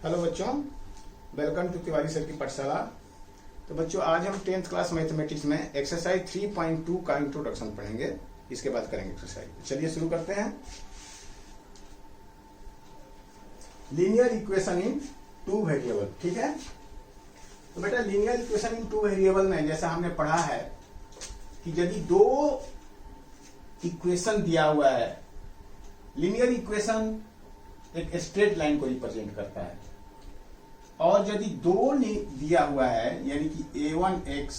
Hello बच्चों, welcome to Tiwari sir की पाठशाला। तो बच्चों, आज हम 10th क्लास मैथमेटिक्स में एक्सरसाइज 3.2 का इंट्रोडक्शन पढ़ेंगे। इसके बाद करेंगे एक्सरसाइज। चलिए शुरू करते हैं। Linear equation in two variable. ठीक है, तो बेटा linear equation in two variable में जैसा हमने पढ़ा है कि यदि दो इक्वेशन दिया हुआ है, लीनियर इक्वेशन एक स्ट्रेट लाइन को रिप्रेजेंट करता है, और यदि दो दिया हुआ है यानी कि a1x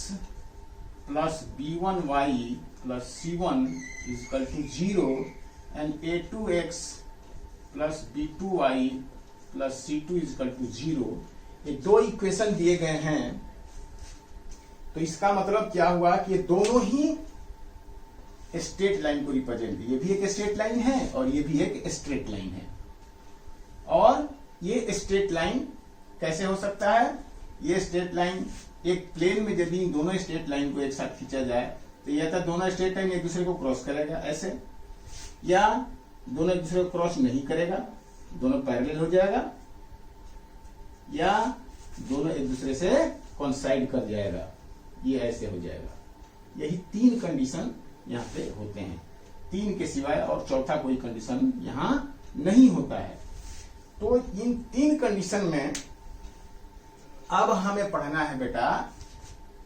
plus b1y plus c1 equal to 0 and a2x plus b2y plus c2 equal to 0, ये दो इक्वेशन दिए गए हैं। तो इसका मतलब क्या हुआ कि ये दोनों ही स्ट्रेट लाइन को रिप्रेजेंट, ये भी एक स्ट्रेट लाइन है और ये भी एक स्ट्रेट लाइन है। और ये स्ट्रेट लाइन कैसे हो सकता है? ये स्ट्रेट लाइन एक प्लेन में यदि दोनों स्ट्रेट लाइन को एक साथ खींचा जाए तो या तो दोनों स्ट्रेट लाइन एक दूसरे को क्रॉस करेगा ऐसे, या दोनों एक दूसरे को क्रॉस नहीं करेगा, दोनों पैरेलल हो जाएगा, या दोनों एक दूसरे से कोइंसाइड कर जाएगा, ये ऐसे हो जाएगा। यही तीन कंडीशन यहाँ पे होते हैं, तीन के सिवाय और चौथा कोई कंडीशन यहाँ नहीं होता है। तो इन तीन कंडीशन में अब हमें पढ़ना है बेटा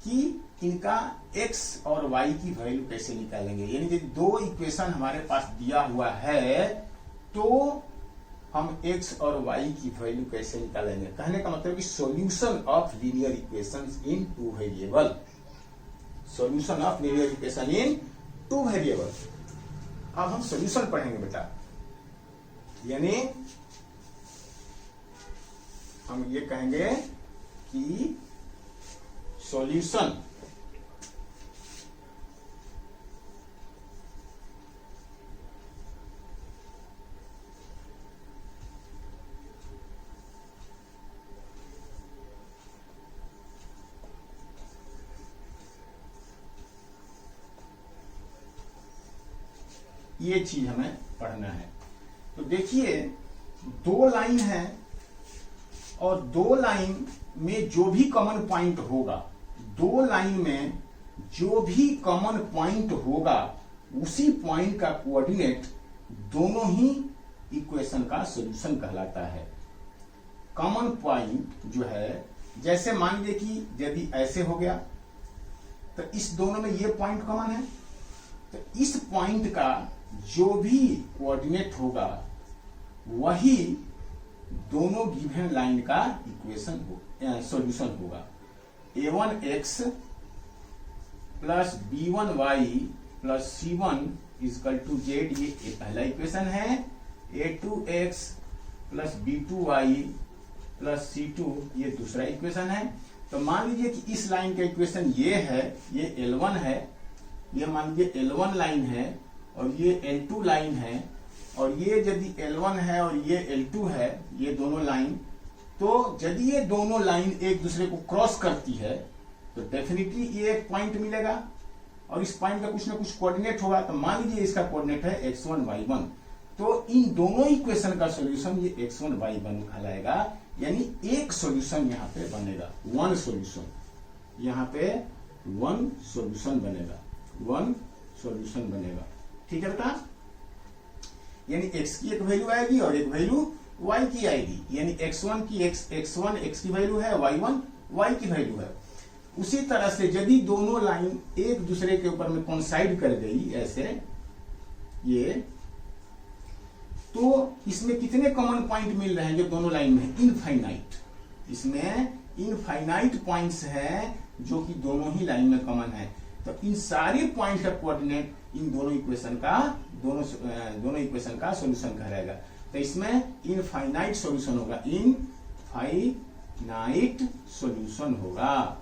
कि इनका x और y की वैल्यू कैसे निकालेंगे। यानी कि दो इक्वेशन हमारे पास दिया हुआ है तो हम x और y की वैल्यू कैसे निकालेंगे। कहने का मतलब कि solution of linear equations in two variable, solution of linear equation in two variable. अब हम सॉल्यूशन पढ़ेंगे बेटा, यानी हम ये कहेंगे कि सॉल्यूशन ये चीज हमें पढ़ना है। तो देखिए दो लाइन है और दो लाइन में जो भी कॉमन पॉइंट होगा, दो लाइन में जो भी कॉमन पॉइंट होगा उसी पॉइंट का कोऑर्डिनेट दोनों ही इक्वेशन का सॉल्यूशन कहलाता है। कॉमन पॉइंट जो है, जैसे मान लीजिए कि यदि ऐसे हो गया तो इस दोनों में ये पॉइंट कॉमन है, तो इस पॉइंट का जो भी कोऑर्डिनेट होगा वही दोनों गिवन लाइन का इक्वेशन सॉल्यूशन होगा। a1x plus b1y plus c1 equal to z, ये पहला इक्वेशन है। a2x plus b2y plus c2 ये दूसरा इक्वेशन है। तो मान लीजिए कि इस लाइन का इक्वेशन ये है, ये L1 है, ये मान लीजिए L1 लाइन है और ये L2 लाइन है, और ये यदि L1 है और ये L2 है, ये दोनों लाइन, तो यदि ये दोनों लाइन एक दूसरे को क्रॉस करती है तो डेफिनेटली ये एक पॉइंट मिलेगा और इस पॉइंट का कुछ ना कुछ कोऑर्डिनेट होगा। तो मान लीजिए इसका कोऑर्डिनेट है x1 y1, तो इन दोनों इक्वेशन का सॉल्यूशन ये x1 y1 कहलाएगा। यानी एक सॉल्यूशन यहाँ पे बनेगा, वन सॉल्यूशन, यहाँ पे वन सॉल्यूशन बनेगा, वन सॉल्यूशन बनेगा। ठीक है बेटा, यानी x की एक वैल्यू आएगी और एक वैल्यू y की आएगी। यानी x1 की x1 x की वैल्यू है, y1 y की वैल्यू है। उसी तरह से यदि दोनों लाइन एक दूसरे के ऊपर में कोइंसाइड कर गई ऐसे ये, तो इसमें कितने कॉमन पॉइंट मिल रहे हैं जो दोनों लाइन में? इनफाइनाइट। इसमें इनफाइनाइट पॉइंट्स हैं जो कि दोनों ही लाइन में कॉमन है। तो इन सारे पॉइंट का कोऑर्डिनेट इन दोनों इक्वेशन का दोनों इक्वेशन का सॉल्यूशन कहलाएगा। तो इसमें इनफाइनाइट सॉल्यूशन होगा, इनफाइनाइट सॉल्यूशन होगा,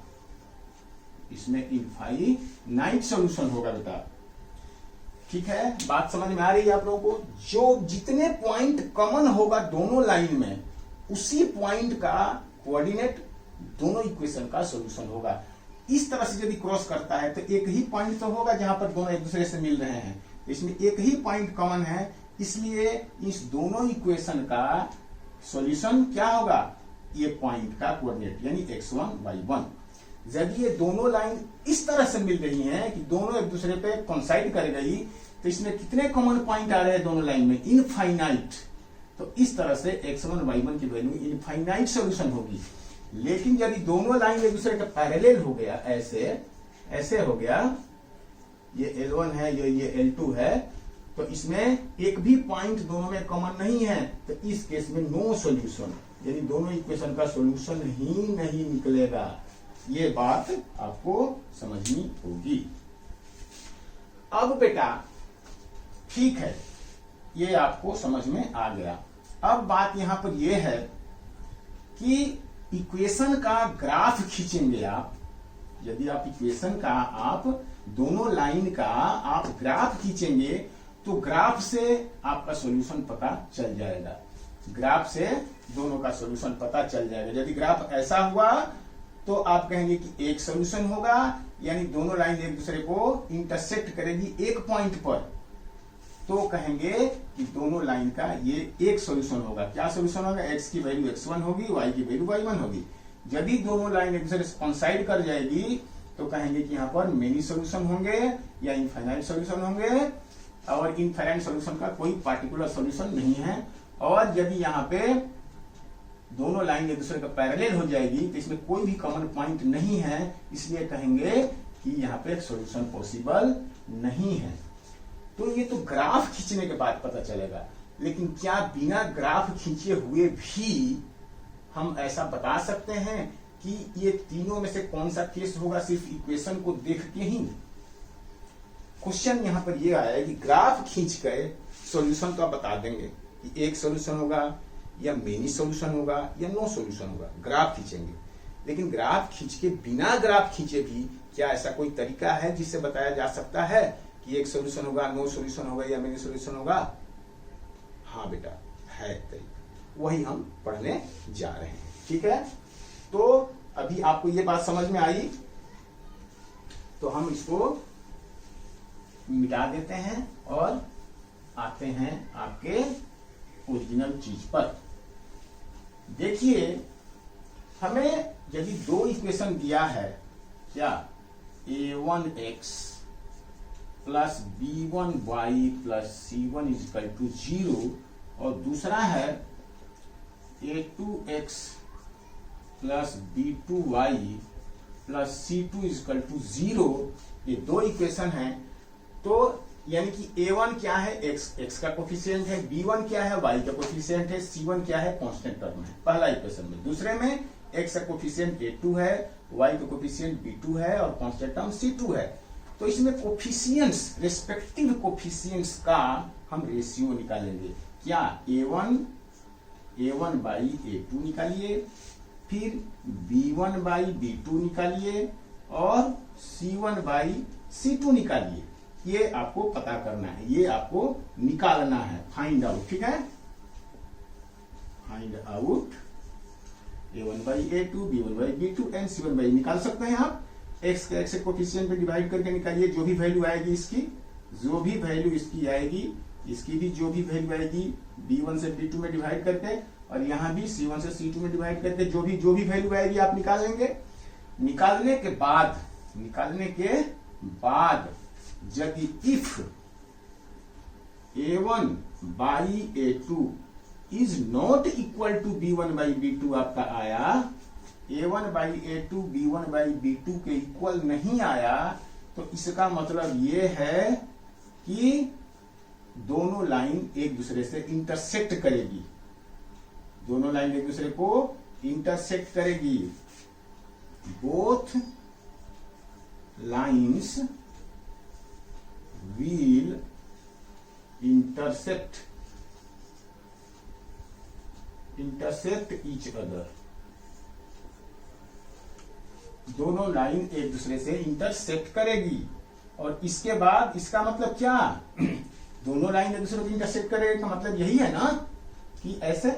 इसमें इनफाइनाइट सॉल्यूशन होगा बेटा। ठीक है, बात समझ में आ रही है आप लोगों को? जो जितने पॉइंट कॉमन होगा दोनों लाइन में उसी पॉइंट का कोऑर्डिनेट दोनों इक्वेशन का सॉल्यूशन होगा। इस तरह से यदि क्रॉस करता है तो एक ही पॉइंट तो होगा जहां पर दोनों एक दूसरे से मिल रहे हैं, इसमें एक ही पॉइंट कॉमन है, इसलिए इस दोनों इक्वेशन का सॉल्यूशन क्या होगा? ये पॉइंट का कोऑर्डिनेट यानी x1 y1। जब ये दोनों लाइन इस तरह से मिल रही हैं कि दोनों एक दूसरे पे कोइंसाइड कर गई, तो इसमें कितने कॉमन पॉइंट आ रहे हैं दोनों लाइन में? इनफाइनाइट। तो इस तरह से x1 y1 की वैल्यू इनफाइनाइट सॉल्यूशन होगी। लेकिन यदि दोनों लाइन एक दूसरे के पैरेलल हो गया, ऐसे हो गया, ये L1 है, ये L2 है, तो इसमें एक भी पॉइंट दोनों में कॉमन नहीं है, तो इस केस में नो सॉल्यूशन, यानी दोनों इक्वेशन का सॉल्यूशन ही नहीं निकलेगा। ये बात आपको समझनी होगी। अब बेटा ठीक है, ये आपको समझ में आ गया। अब बात यहां पर यह है कि इक्वेशन का ग्राफ खींचेंगे आप। यदि आप इक्वेशन का, आप दोनों लाइन का आप ग्राफ खींचेंगे, तो ग्राफ से आपका सॉल्यूशन पता चल जाएगा। ग्राफ से दोनों का सॉल्यूशन पता चल जाएगा। यदि ग्राफ ऐसा हुआ तो आप कहेंगे कि एक सॉल्यूशन होगा, यानी दोनों लाइन एक दूसरे को इंटरसेक्ट करेगी एक पॉइंट पर, तो कहेंगे कि दोनों लाइन का ये एक सॉल्यूशन होगा। क्या सॉल्यूशन होगा? x की वैल्यू x1 होगी, y की वैल्यू y1 होगी। यदि दोनों लाइन एक दूसरे से कोइंसाइड कर जाएगी, तो कहेंगे कि यहाँ पर मेनी सॉल्यूशन होंगे या इनफाइनाइट सॉल्यूशन होंगे, और इनफाइनाइट सॉल्यूशन का कोई पार्टिकुलर सॉल्यूशन नहीं है। और यदि यहाँ पे दोनों लाइन एक दूसरे का पैरेलल हो जाएगी, तो इसमें कोई भी कॉमन पॉइंट नहीं है, इसलिए कहेंगे कि यहाँ पे सॉल्यूशन पॉसिबल नहीं है। तो ये तो ग्राफ खींचने के बाद पता चलेगा। लेकिन क्या बिना ग्राफ खींचे हुए भी हम ऐसा बता सकते हैं कि ये तीनों में से कौन सा केस होगा सिर्फ इक्वेशन को देख के ही? क्वेश्चन यहां पर ये आया है कि ग्राफ खींच कर सॉल्यूशन तो आप बता देंगे कि एक सॉल्यूशन होगा या मेनी सॉल्यूशन होगा या नो सॉल्यूशन होगा, ग्राफ खींचेंगे। लेकिन ग्राफ खींच के बिना ग्राफ खींचे भी क्या ऐसा कोई तरीका है जिससे बताया जा सकता है कि एक सॉल्यूशन होगा, नो सॉल्यूशन होगा या मेनी सॉल्यूशन होगा? हाँ बेटा, है तरीका, वही हम पढ़ने जा रहे हैं। ठीक है, तो अभी आपको ये बात समझ में आई, तो हम इसको मिटा देते हैं और आते हैं आपके ओरिजिनल चीज पर। देखिए, हमें यदि दो इक्वेशन दिया है, क्या a1x plus b1y plus c1 equal to 0, और दूसरा है a2x plus b2y plus c2 equal to 0, ये दो इक्वेशन है। तो यानी कि a1 क्या है? x का कोफिशिएंट है, b1 क्या है? y का कोफिशिएंट है, c1 क्या है? कांस्टेंट टर्म है, पहला इक्वेशन में। दूसरे में x का कोफिशिएंट a2 है, y का कोफिशिएंट b2 है और कांस्टेंट टर्म c2 है। तो इसमें कोफिशिएंट्स, रेस्पेक्टिव कोफिशिएंट्स का हम रेशियो निकालेंगे। क्या? a1 बाई a2 निकालिए, फिर b1 बाई b2 निकालिए और c1 बाई c2 निकालिए। ये आपको पता करना है, ये आपको निकालना है, फाइंड आउट। ठीक है, find out a1 by a2, b1 by b2 and c1 by, निकाल सकते हैं आप। x के x कोफिशिएंट पे डिवाइड करके निकालिए, जो भी वैल्यू आएगी इसकी, जो भी वैल्यू इसकी आएगी, इसकी भी जो भी वैल्यू आएगी b1 से b2 में डिवाइड करके, और यहाँ भी c1 से c2 में डिवाइड करके जो भी वैल्यू आएगी आप निकाल लेंगे। निकालने के बाद यदि if a1 by a2 is not equal to b1 by b2 आपका आया, a1 by a2 b1 by b2 के इक्वल नहीं आया, तो इसका मतलब ये है कि दोनों लाइन एक दूसरे से इंटरसेक्ट करेगी, दोनों लाइन एक दूसरे को इंटरसेक्ट करेगी। Both lines will intersect each other, दोनों लाइन एक दूसरे से इंटरसेक्ट करेगी। और इसके बाद इसका मतलब क्या? दोनों लाइन एक दूसरे को इंटरसेक्ट करेगी का मतलब यही है ना कि ऐसे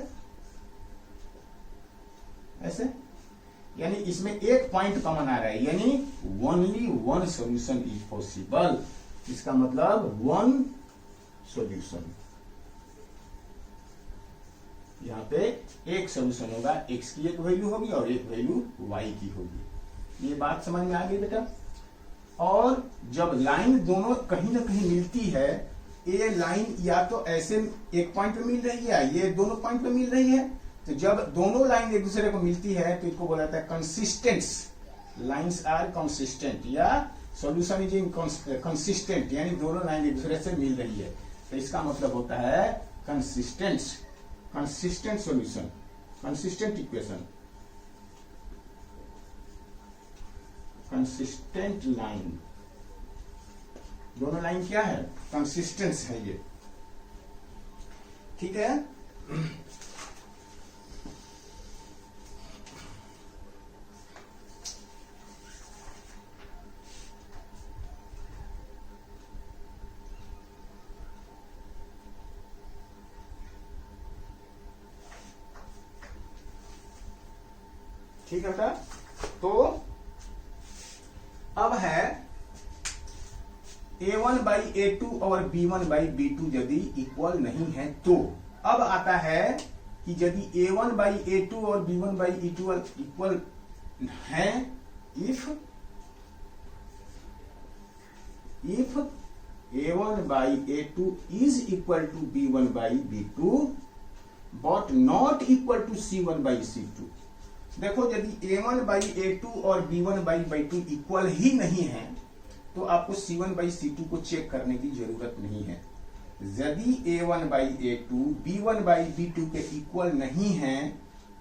यानी इसमें एक पॉइंट कॉमन आ रहा है, यानी only one solution is possible. इसका मतलब वन सॉल्यूशन, यहाँ पे एक सोल्यूशन होगा, x की एक वैल्यू होगी और एक वैल्यू y की होगी। ये बात समझ में आ गई बेटा। और जब लाइन दोनों कहीं ना कहीं मिलती है, ये लाइन या तो ऐसे एक पॉइंट पे मिल रही है, ये दोनों पॉइंट पे मिल रही है, तो जब दोनों लाइन एक दूसरे को मिलती है तो इसको बोला जाता है कंसिस्टेंस। लाइन्स आर कंसिस्टेंट या सॉल्यूशन इज कंसिस्टेंट, यानी दोनों लाइन एक दूसरे से मिल रही है, तो इसका मतलब होता है consistent solution, consistent equation, consistent line. दोनों लाइन क्या है? कंसिस्टेंस है ये, ठीक है। ठीक है बेटा। तो अब है a1/a2 और b1/b2 यदि इक्वल नहीं है तो। अब आता है कि यदि a1/a2 और b1/e2 इक्वल है, if a1/a2 is equal to b1/b2 but not equal to c1/c2। देखो, यदि a1/a2 और b1/b2 इक्वल ही नहीं है तो आपको c1/c2 को चेक करने की जरूरत नहीं है। यदि a1/a2 b1/b2 के इक्वल नहीं है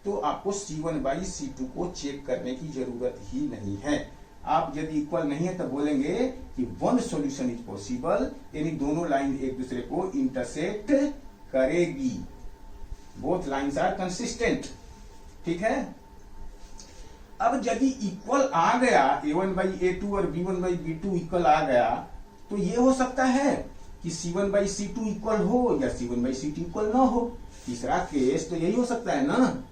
तो आपको c1/c2 को चेक करने की जरूरत ही नहीं है। आप यदि इक्वल नहीं है तो बोलेंगे कि वन सॉल्यूशन इज पॉसिबल, यानी दोनों लाइन एक दूसरे को इंटरसेक्ट करेगी, बोथ लाइन्स आर कंसिस्टेंट, ठीक है। अब यदि इक्वल आ गया, a1/a2 और b1/b2 इक्वल आ गया, तो ये हो सकता है कि c1/c2 इक्वल हो या c1/c2 इक्वल ना हो। तीसरा केस तो यही हो सकता है ना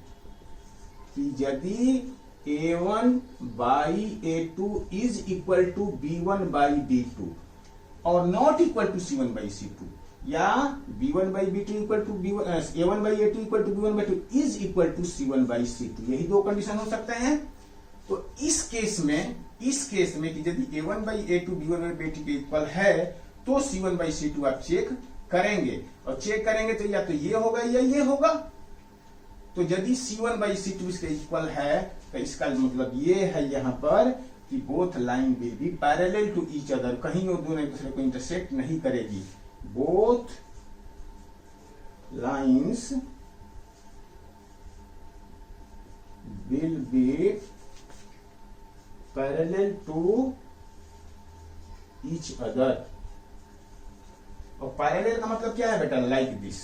कि यदि a1/a2 is equal to b1/b2 और नॉट इक्वल टू c1/c2, या b1/b2 equal to a1/a2 equal to b1/2 is equal to c1/c2, यही दो कंडीशन हो सकते हैं। तो इस केस में कि यदि a1/a2 b1/b2 के इक्वल है तो c1/c2 आप चेक करेंगे, और चेक करेंगे तो या तो ये होगा या ये होगा। तो यदि c1/c2 इसके इक्वल है तो इसका मतलब ये है यहां पर कि both line will be parallel to each other, कहीं वो दोनों एक दूसरे को इंटरसेक्ट नहीं करेगी। Both lines will be parallel to each other. और पैरेलल का मतलब क्या है बेटा? लाइक दिस,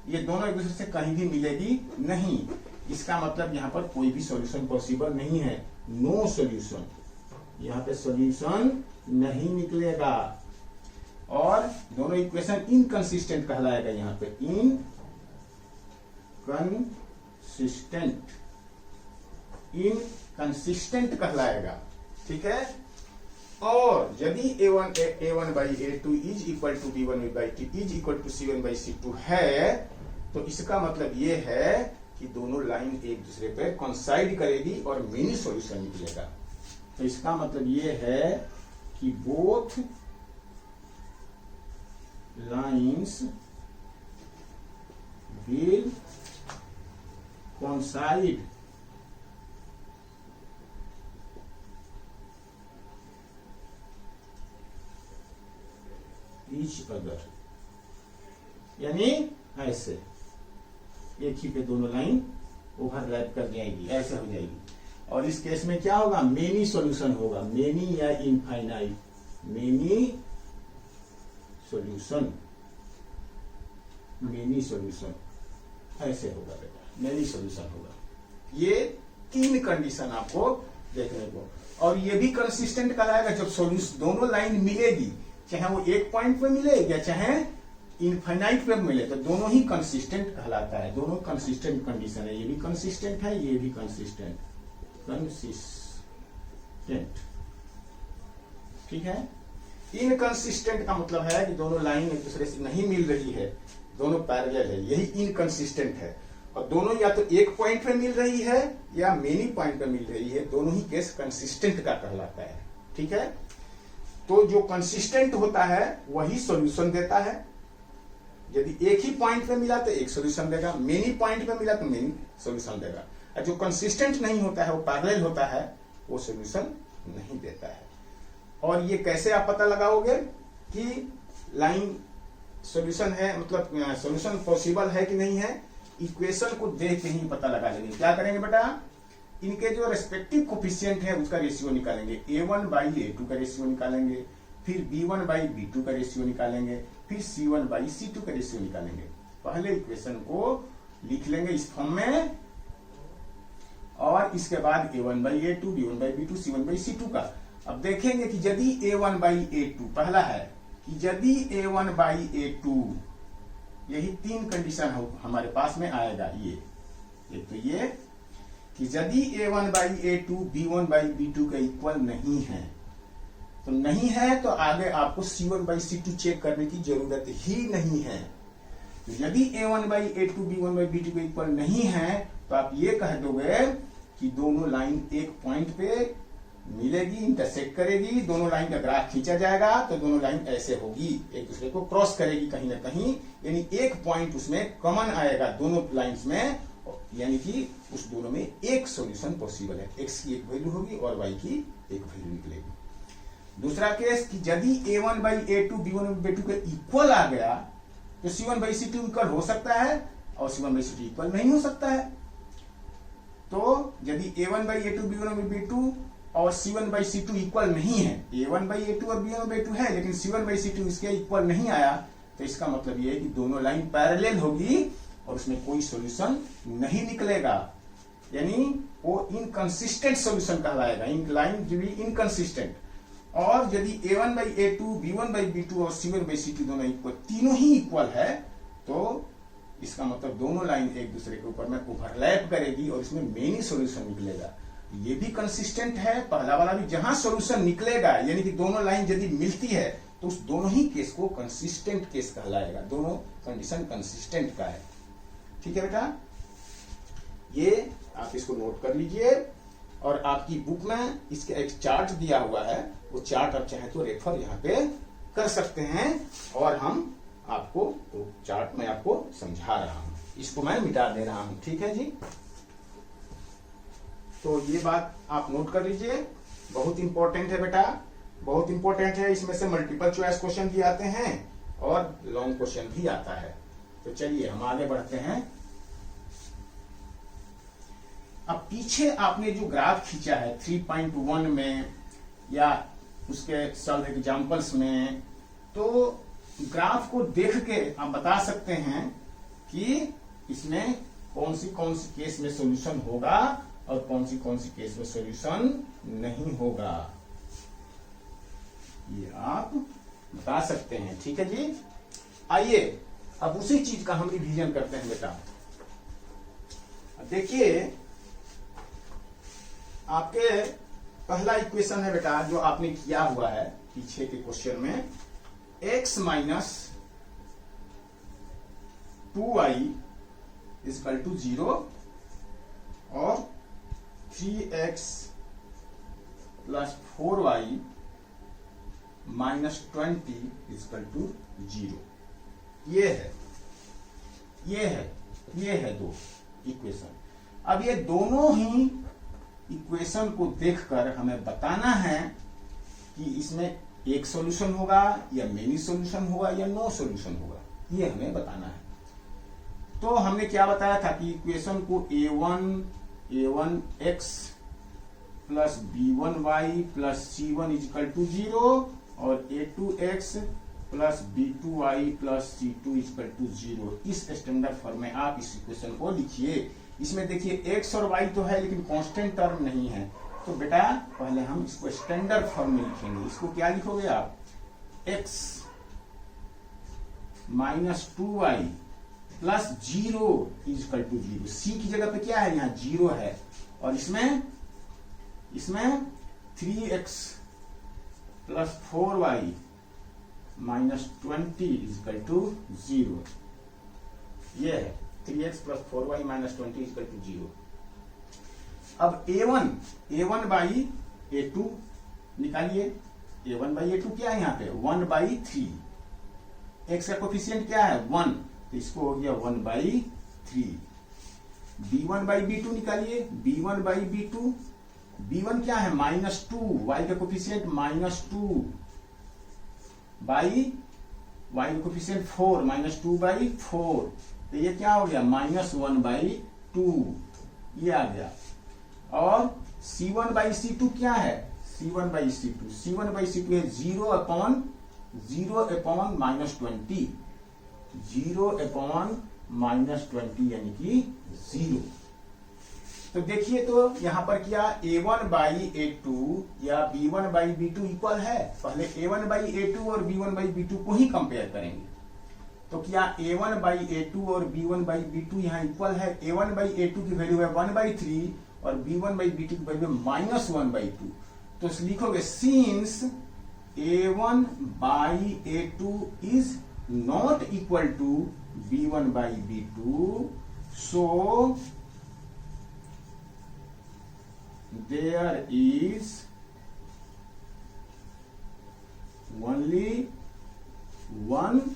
ये दोनों एक दूसरे से कहीं भी मिलेगी नहीं। इसका मतलब यहां पर कोई भी सॉल्यूशन पॉसिबल नहीं है, नो सॉल्यूशन, यहां पे सॉल्यूशन नहीं निकलेगा। और दोनों इक्वेशन इनकंसिस्टेंट कहलाएगा, यहां पे इनकंसिस्टेंट कहलाएगा, ठीक है। और यदि a1/a2 is equal to b1/b2 is equal to c1/c2 है तो इसका मतलब ये है कि दोनों लाइन एक दूसरे पे कंसाइड करेगी और मिनी सॉल्यूशन निकलेगा। तो इसका मतलब ये है कि both lines will coincide each other, यानी ऐसे एक ही पे दोनों लाइन ओवरलैप कर जाएगी, ऐसे हो जाएगी। और इस केस में क्या होगा? मेनी सॉल्यूशन होगा, मेनी या इनफाइनाइट, मेनी सॉल्यूशन ऐसे होगा बेटा, मेनी सॉल्यूशन होगा। ये तीन कंडीशन आपको देखने को, और ये भी कंसिस्टेंट कहलाएगा जब सॉल्यूशन दोनों लाइन मिलेगी, चाहे वो एक पॉइंट पे मिले या चाहे इनफाइनाइट पे मिले, तो दोनों ही कंसिस्टेंट कहलाता है। दोनों कंसिस्टेंट कंडीशन है, ये भी कंसिस्टेंट है, ये भी कंसिस्टेंट, ठीक है। इनकंसिस्टेंट का मतलब है कि दोनों लाइन एक दूसरे से नहीं मिल रही है, दोनों पैरेलल है, यही इनकंसिस्टेंट है। और दोनों या तो एक पॉइंट पे मिल रही है या मेनी पॉइंट पे मिल रही है, दोनों ही केस कंसिस्टेंट का कहलाता है। ठीक है, तो जो कंसिस्टेंट होता है वही सॉल्यूशन देता है। यदि एक ही पॉइंट पे मिला तो एक सॉल्यूशन देगा, मेनी पॉइंट पे मिला तो मेनी सॉल्यूशन देगा, और जो कंसिस्टेंट नहीं होता है, वो पैरेलल होता है, वो सॉल्यूशन नहीं देता है। और ये कैसे आप पता लगाओगे कि लाइन सॉल्यूशन है, मतलब सॉल्यूशन पॉसिबल है कि नहीं है? इक्वेशन को देख के ही पता लगा लेंगे। क्या करेंगे बेटा, इनके जो रेस्पेक्टिव कोफिशिएंट है उसका रेशियो निकालेंगे, a1 बाई a2 का रेशियो निकालेंगे, फिर b1 बाई b2 का रेशियो निकालेंगे, फिर c1 बाई c2 का रेशियो निकालेंगे। पहले इक्वेशन को लिख लेंगे इस फॉर्म में, और इसके बाद a1 by a2, b1 by b2, c1 by c2 का। अब देखेंगे कि यदि a1 बाई a2, पहला है कि यदि a1 बाई a2, यही तीन कंडीशन हमारे पास में आएगा। ये एक तो ये कि यदि a1 by a2 b1 by b2 का इक्वल नहीं है, तो नहीं है तो आगे आपको c1 बाई c2 चेक करने की जरूरत ही नहीं है। तो यदि a1 by a2 b1 by b2 का इक्वल नहीं है तो आप ये कह दोगे कि दोनों लाइन एक पॉइंट पे मिलेगी, इंटरसेक्ट करेगी, दोनों लाइन का ग्राफ खींचा जाएगा तो दोनों लाइन ऐसे होगी, एक दूसरे को क्रॉस करेगी कहीं ना कहीं, यानी एक पॉइंट उसमें कॉमन आएगा दोनों लाइंस में, यानी कि उस दोनों में एक सॉल्यूशन पॉसिबल है। x की एक वैल्यू होगी और y की एक वैल्यू निकलेगी। दूसरा केस कि यदि a1 by a2 b1 by b2 का इक्वल आ गया तो c1 बाई c2 इक्वल हो सकता है और c1 बाई c2 इक्वल नहीं हो सकता है। तो यदि a1 by a2 b1 by b2 और c1 बाई c2 इक्वल नहीं है, a1 बाई a2 और b1 बाई b2 है लेकिन c1 बाई c2 इसके इक्वल नहीं आया, तो इसका मतलब ये है कि दोनों लाइन पैरेलल होगी और उसमें कोई सॉल्यूशन नहीं निकलेगा, यानी वो इनकंसिस्टेंट सॉल्यूशन कहलाएगा, इन लाइन भी इनकंसिस्टेंट। और यदि a1 by a2 b1 by b2 और c1 बाई c2 दोनों इक्वल, तीनों ही इक्वल है, तो इसका मतलब दोनों लाइन एक दूसरे के ऊपर में ओवरलैप करेगी और इसमें मेनी सॉल्यूशन निकलेगा। ये भी कंसिस्टेंट है, पहला वाला भी, जहां सॉल्यूशन निकलेगा यानी कि दोनों लाइन यदि मिलती है तो उस दोनों ही केस को कंसिस्टेंट केस कहलाएगा, दोनों कंडीशन कंसिस्टेंट का है। ठीक है बेटा, ये आप इसको नोट कर लीजिए, और आपकी बुक में इसके एक चार्ट दिया हुआ है, वो चार्ट आप चाहे तो रेफर यहाँ पे कर सकते हैं, और हम आपको वो चार्ट में आपको समझा रहा हूं, इसको मैं मिटा दे रहा हूं। ठीक है जी, तो ये बात आप नोट कर लीजिए, बहुत इंपॉर्टेंट है बेटा, बहुत इंपॉर्टेंट है। इसमें से मल्टीपल चॉइस क्वेश्चन भी आते हैं और लॉन्ग क्वेश्चन भी आता है। तो चलिए हम आगे बढ़ते हैं। अब पीछे आपने जो ग्राफ खींचा है 3.1 में या उसके सॉल्व एग्जांपल्स में, तो ग्राफ को देख के आप बता सकते हैं कि इसमें कौन सी केस में सॉल्यूशन होगा और कौन सी केस में सॉल्यूशन नहीं होगा, ये आप बता सकते हैं। ठीक है जी, आइए अब उसी चीज का हम रिवीजन करते हैं बेटा। देखिए आपके पहला इक्वेशन है बेटा जो आपने किया हुआ है पीछे के क्वेश्चन में, x minus 2y equal to 0 और 3x plus 4y minus 20 equal to 0। ये है दो इक्वेशन। अब ये दोनों ही इक्वेशन को देखकर हमें बताना है कि इसमें एक सॉल्यूशन होगा या मेनी सॉल्यूशन होगा या नो सॉल्यूशन होगा, ये हमें बताना है। तो हमने क्या बताया था कि इक्वेशन को a1x plus b1y plus c1 equal to 0 और a2x plus b2y plus c2 equal to 0, इस स्टैंडर्ड फॉर्म में आप इस इक्वेशन को लिखिए। इसमें देखिए x और y तो है लेकिन कांस्टेंट टर्म नहीं है, तो बेटा पहले हम इसको स्टैंडर्ड फॉर्म में लिखेंगे। इसको क्या लिखोगे आप, x minus 2y plus 0 equal to 0। c की जगह पे क्या है, यहाँ 0 है, और इसमें 3x plus 4y minus 20 equal to 0, ये है। 3x plus 4y minus 20 equal to 0। अब a1 बाई a2 निकालिए। a1 बाई a2 क्या है यहाँ पे 1 बाई 3। x का कोफिशिएंट क्या है 1, तो इसको हो गया 1 बाई 3। b1 बाई b2 निकालिए। b1 बाई b2, b1 क्या है -2, y का कोफिशिएंट -2 बाई y का कोफिशिएंट 4, -2 बाई 4, तो ये क्या हो गया -1 बाई 2, ये आ गया। और c1 बाई c2 क्या है c1 by c2, c1 by c2 है 0 अपॉन -20, 0 अपॉन -20 यानी कि 0। तो देखिए तो यहां पर क्या a1 बाई a2 या b1 बाई b2 इक्वल है। पहले a1 बाई a2 और b1 बाई b2 को ही कंपेयर करेंगे। तो क्या a1 बाई a2 और b1 बाई b2 यहाँ इक्वल है। a1 बाई a2 की वैल्यू है 1 बाई 3 और b1 बाई b2 की वैल्यू है -1 बाई 2। तो लिखोगे since a1 by a2 is not equal to b1 by b2, so there is only one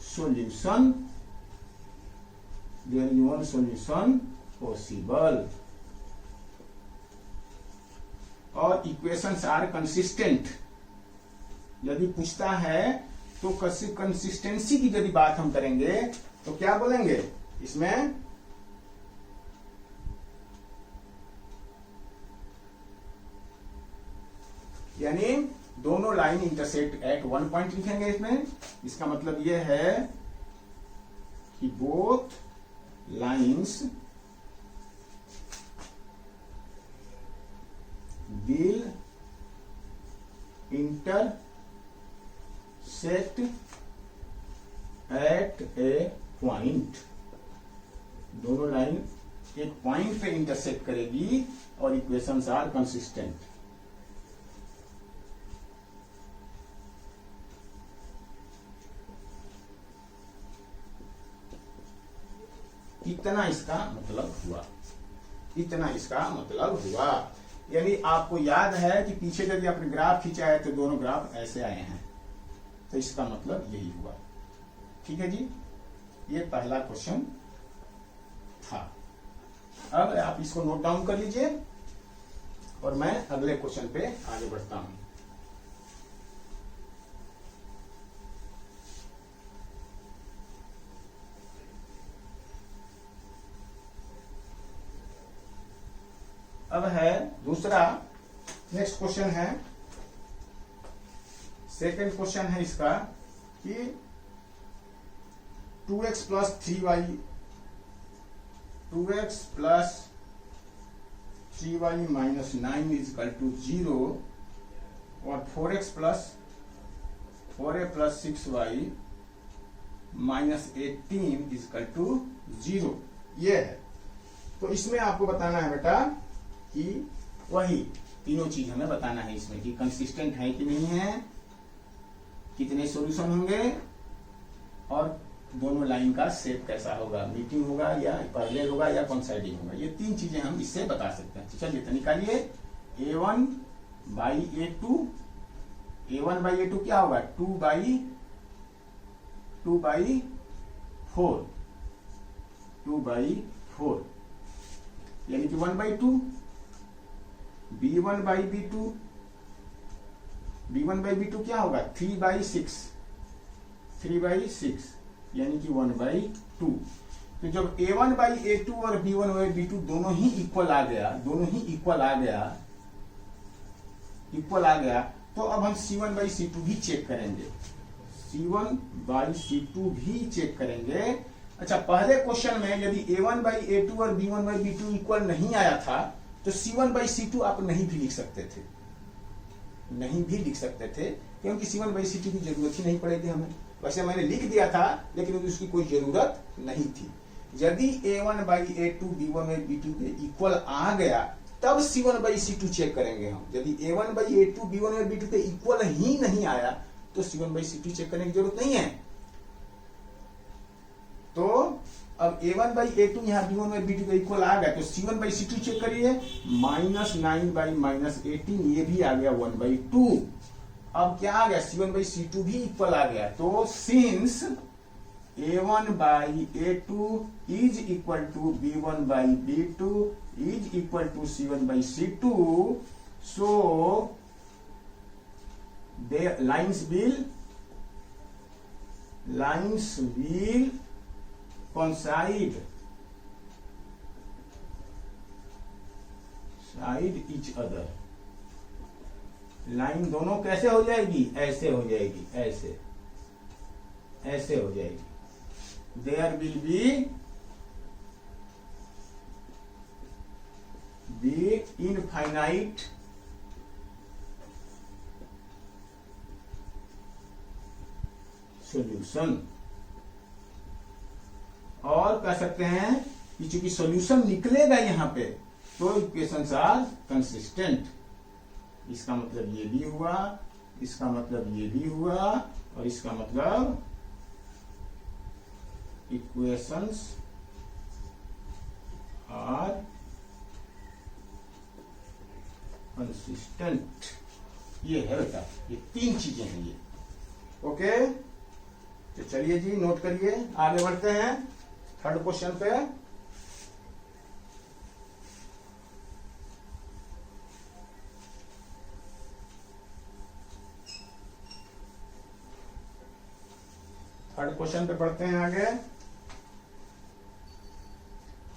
solution, there is one solution possible, और equations are consistent. यदि पूछता है तो कंसिस्टेंसी की यदि बात हम करेंगे तो क्या बोलेंगे इसमें, यानी दोनों लाइन इंटरसेक्ट एट 1 पॉइंट लिखेंगे इसमें। इसका मतलब यह है कि both lines will intersect at a point, दोनों लाइन एक पॉइंट पे इंटरसेक्ट करेगी और इक्वेशंस आर कंसिस्टेंट। इतना इसका मतलब हुआ, इतना इसका मतलब हुआ। यानी आपको याद है कि पीछे यदि आपने ग्राफ खींचा है तो दोनों ग्राफ ऐसे आए हैं, तो इसका मतलब यही हुआ। ठीक है जी, ये पहला क्वेश्चन था। अब आप इसको नोट डाउन कर लीजिए और मैं अगले क्वेश्चन पे आगे बढ़ता हूं। अब है दूसरा, नेक्स्ट क्वेश्चन है, सेकंड क्वेश्चन है इसका कि 2x plus 3y minus 9 is equal to 0 और 4x plus 4a plus 6y minus 18 is equal to 0, ये है। तो इसमें आपको बताना है बेटा कि वही तीनों चीज हमें बताना है इसमें कि कंसिस्टेंट है कि नहीं है, कितने सॉल्यूशन होंगे और दोनों लाइन का शेप कैसा होगा, मीटिंग होगा या पैरेलल होगा या कोइंसाइडिंग होगा। ये तीन चीजें हम इससे बता सकते हैं। चलिए तो निकालिए। a1 by a2, a1 by a2 क्या होगा 2 बाई 4 यानी कि 1 बाई 2। b1 बाई b2 क्या होगा 3 बाई 6 यानी कि 1 बाई 2। तो जब a1 बाई a2 और b1 बाई b2 दोनों ही इक्वल आ गया, तो अब हम c1 बाई c2 भी चेक करेंगे, c1 बाई c2 भी चेक करेंगे। अच्छा, पहले क्वेश्चन में यदि a1 बाई a2 और b1 बाई b2 इक्वल नहीं आया था तो c1 बाई c2 आप नहीं भी लिख सकते थे, क्योंकि c1 बाई c2 की जरूरत ही नहीं पड़ेगी हमें। वैसे मैंने लिख दिया था लेकिन उसकी कोई जरूरत नहीं थी। यदि a1 by a2 b1 by b2 के इक्वल आ गया तब c1 बाई c2 चेक करेंगे हम। यदि a1 by a2 b1 by b2 के इक्वल ही नहीं आया तो c1 बाई c2 चेक करने की जरूरत नहीं है। तो अब a1 बाई a2 यहाँ b1 बाई b2 का इक्वल आ गया, तो c1 बाई c2 चेक करिए, -9 बाई -18, ये भी आ गया 1/2। अब क्या आ गया, c1 बाई c2 भी इक्वल आ गया। तो since a1 by a2 is equal to b1 by b2 is equal to c1 by c2, so the lines will coincide each other। Line दोनों कैसे हो जाएगी, ऐसे हो जाएगी, ऐसे ऐसे हो जाएगी। There will be infinite solution. और कह सकते हैं कि चूंकि सॉल्यूशन निकलेगा यहां पे, तो इक्वेशंस आर कंसिस्टेंट। इसका मतलब ये भी हुआ, इसका मतलब ये भी हुआ, और इसका मतलब इक्वेशंस आर कंसिस्टेंट। ये है बेटा, ये तीन चीजें हैं ये। ओके, तो चलिए जी नोट करिए, आगे बढ़ते हैं थर्ड क्वेश्चन पे। थर्ड क्वेश्चन पे पढ़ते हैं आगे।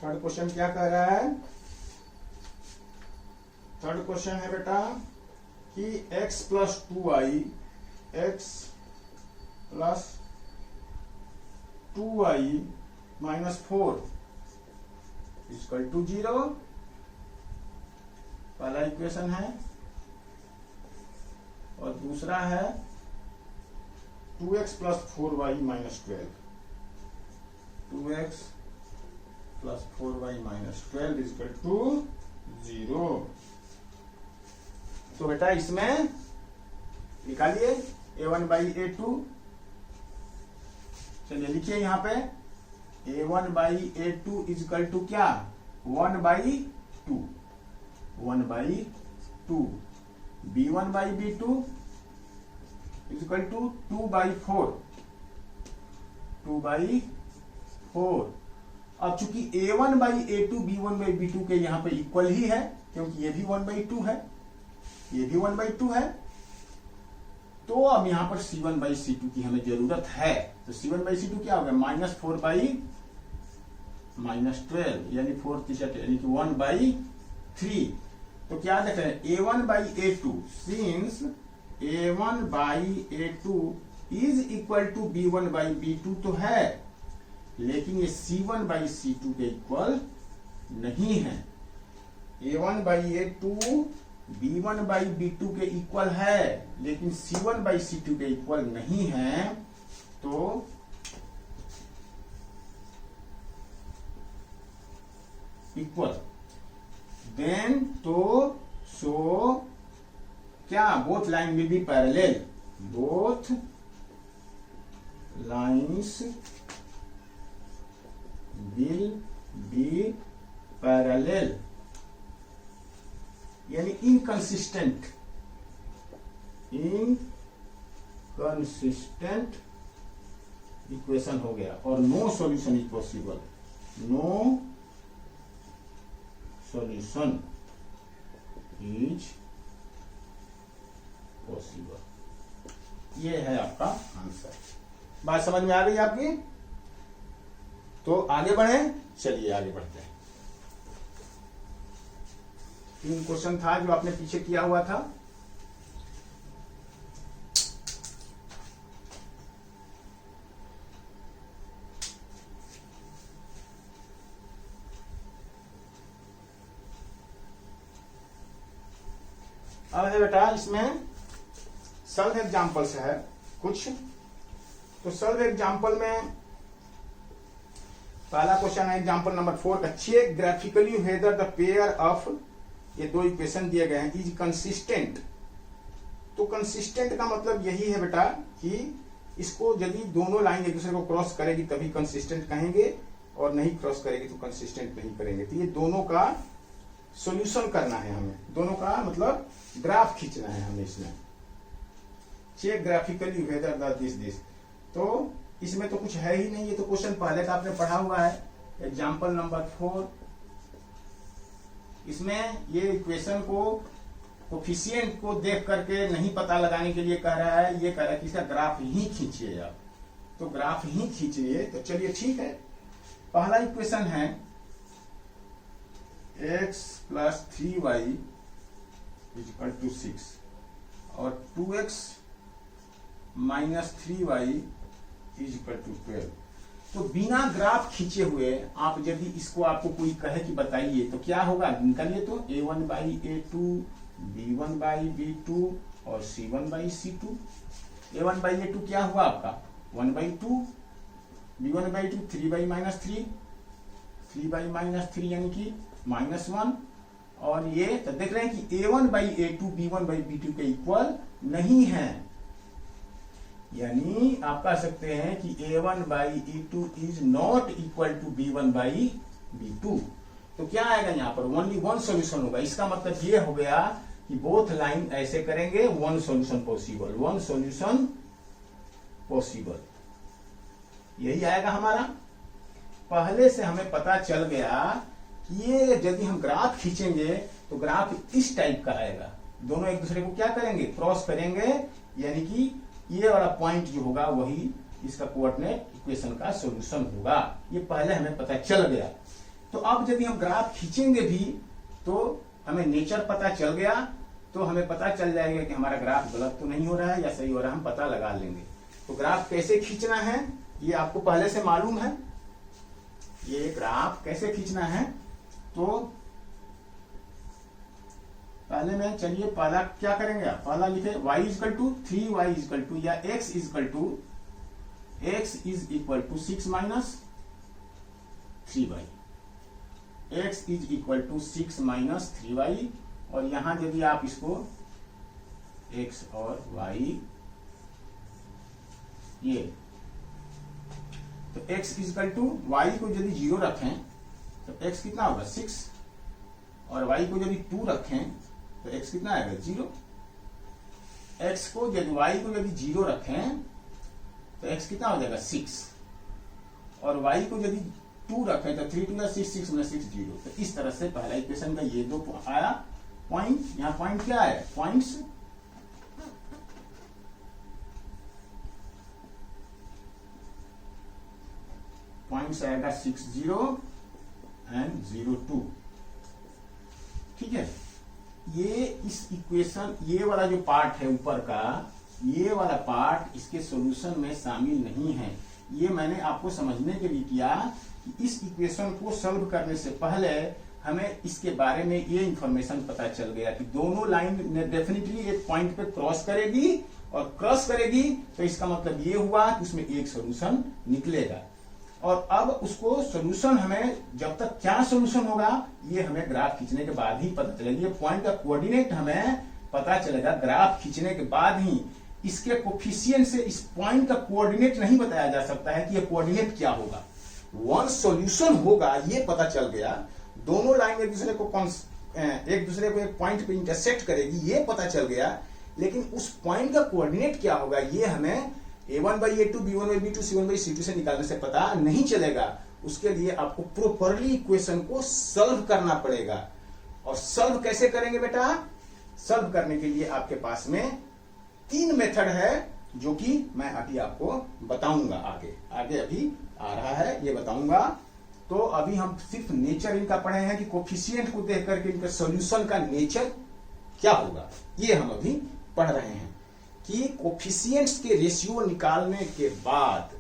थर्ड क्वेश्चन क्या कह रहा है, थर्ड क्वेश्चन है बेटा कि x plus 2y, x plus 2y minus 4 equal to 0। पहला इक्वेशन है, और दूसरा है 2x plus 4y minus 12, 2x plus 4y minus 12 equal to 0। तो बेटा इसमें निकालिए a1 बाई a2। चलिए लिखिए यहां पे a1 by a2 is equal to क्या, 1/2, 1/2। b1 by b2 is equal to 2/4, 2/4। अब चूंकि a1 by a2 b1 by b2 के यहां पे इक्वल ही है, क्योंकि ये भी 1/2 है, ये भी 1/2 है, तो अब यहां पर c1 बाई c2 की हमें जरूरत है। तो c1 बाई c2 क्या हो गया, -4 बाई -12, यानी 4 यानी कि 1/3। तो क्या देख रहे हैं, a1 by a2, since a1 by a2 is equal to b1 by b2 तो है, लेकिन ये c1 बाई c2 के इक्वल नहीं है। a1 by a2 b1 by b2 के इक्वल है, लेकिन c1 बाई c2 के इक्वल नहीं है। तो इक्वल देन, तो सो क्या, both line will be parallel, both lines will be parallel, यानी इनकंसिस्टेंट, इनकंसिस्टेंट इक्वेशन हो गया, और no solution is possible, no solution is possible. ये है आपका आंसर। बात समझ में आ गई आपकी? तो आगे बढ़े, चलिए आगे बढ़ते हैं। 3 क्वेश्चन था जो आपने पीछे किया हुआ था। अब है बेटा इसमें सॉल्व एग्जांपल्स है कुछ। तो सॉल्व एग्जांपल में पहला क्वेश्चन है एग्जांपल नंबर 4 का, check graphically whether the pair of, ये 2 इक्वेशन दिए गए हैं, इज कंसिस्टेंट। तो कंसिस्टेंट का मतलब यही है बेटा कि इसको यदि दोनों लाइन एक दूसरे को क्रॉस करेगी तभी कंसिस्टेंट कहेंगे, और नहीं क्रॉस करेगी तो कंसिस्टेंट नहीं करेंगे। तो ये दोनों का सॉल्यूशन करना है हमें, दोनों का मतलब ग्राफ खींचना है हमें इसमें। Check graphically whether this. तो इसमें तो कुछ है ही नहीं, ये तो क्वेश्चन पहले का आपने पढ़ा हुआ है। एग्जाम्पल नंबर 4, इसमें ये इक्वेशन को कोफिशिएंट को देख करके नहीं पता लगाने के लिए कह रहा है, ये कह रहा है कि इसका ग्राफ ही खींचिए आप, तो ग्राफ ही खींचिए। तो चलिए ठीक है, पहला इक्वेशन है x + 3y = 6 और 2x - 3y = 12। तो बिना ग्राफ खींचे हुए आप यदि इसको आपको कोई कहे कि बताइए तो क्या होगा, निकालिए तो a1/a2 b1/b2 और c1/c2। a1/a2 क्या हुआ आपका 1/2, b1/2 3/-3, 3/-3 यानी कि -1। और ये तो देख रहे हैं कि a1/a2 b1/b2 के इक्वल नहीं है, यानी आप कह सकते हैं कि a1/a2 is not equal to b1/b2। तो क्या आएगा यहाँ पर ओनली वन सॉल्यूशन होगा। इसका मतलब ये हो गया कि बोथ लाइन ऐसे करेंगे, one solution possible, one solution possible, यही आएगा हमारा। पहले से हमें पता चल गया कि ये यदि हम ग्राफ खींचेंगे तो ग्राफ इस टाइप का आएगा, दोनों एक दूसरे को क्या करेंगे, क्रॉस करेंगे, यानी कि ये वाला पॉइंट जो होगा वही इसका कोऑर्डिनेट इक्वेशन का सॉल्यूशन होगा। ये पहले हमें पता चल गया। तो अब यदि हम ग्राफ खींचेंगे भी तो हमें नेचर पता चल गया, तो हमें पता चल जाएगा कि हमारा ग्राफ गलत तो नहीं हो रहा है या सही हो रहा है, हम पता लगा लेंगे। तो ग्राफ कैसे खींचना है ये आपको पहले से मालूम है। ये ग्राफ कैसे खींचना है, तो पहले में चलिए पहला क्या करेंगे आप, पहला लिखे y = 3y या x is equal to 6 - 3y, x is equal to 6 - 3y। और यहां यदि आप इसको x और y ये, तो x is equal to y को यदि 0 रखें तो x कितना होगा 6, और y को यदि 2 रखें तो x कितना आएगा 0। x को यदि y को यदि 0 रखें तो x कितना हो जाएगा 6, और y को यदि 2 रखें तो 3 × 6 6 × 6 0। तो इस तरह से पहला इक्वेशन का ये दो आया पॉइंट। यहाँ पॉइंट क्या है, पॉइंट्स आएगा 6 0 एंड 0 2। ठीक है, ये इस इक्वेशन ये वाला जो पार्ट है ऊपर का, ये वाला पार्ट इसके सॉल्यूशन में शामिल नहीं है। ये मैंने आपको समझने के लिए किया कि इस इक्वेशन को सॉल्व करने से पहले हमें इसके बारे में ये इंफॉर्मेशन पता चल गया कि दोनों लाइन डेफिनेटली एक पॉइंट पे क्रॉस करेगी, और क्रॉस करेगी तो इसका मतलब ये हुआ कि उसमें एक सॉल्यूशन निकलेगा। और अब उसको सॉल्यूशन हमें जब तक क्या सॉल्यूशन होगा ये हमें ग्राफ खींचने के बाद ही पता चलेगा। ये पॉइंट का कोऑर्डिनेट हमें पता चलेगा ग्राफ खींचने के बाद ही। इसके कोफिशिएंट से इस पॉइंट का कोऑर्डिनेट नहीं बताया जा सकता है कि ये कोऑर्डिनेट क्या होगा। वन सॉल्यूशन होगा ये पता चल गया, दोनों लाइन एक दूसरे को एक पॉइंट पे इंटरसेक्ट करेगी ये पता चल गया, लेकिन उस पॉइंट का कोऑर्डिनेट क्या होगा ये हमें a1/a2 b1/b2 c1/c2 से निकालने से पता नहीं चलेगा। उसके लिए आपको प्रॉपरली इक्वेशन को सॉल्व करना पड़ेगा। और सॉल्व कैसे करेंगे बेटा, सॉल्व करने के लिए आपके पास में 3 मेथड है जो कि मैं अभी आपको बताऊंगा। आगे अभी आ रहा है ये बताऊंगा। तो अभी हम सिर्फ नेचर इनका पढ़े हैं कि कोफिशिएंट को देख करके इनका सॉल्यूशन का नेचर क्या होगा, ये हम अभी पढ़ रहे हैं कि कोफिशिएंट्स के रेशियो निकालने के बाद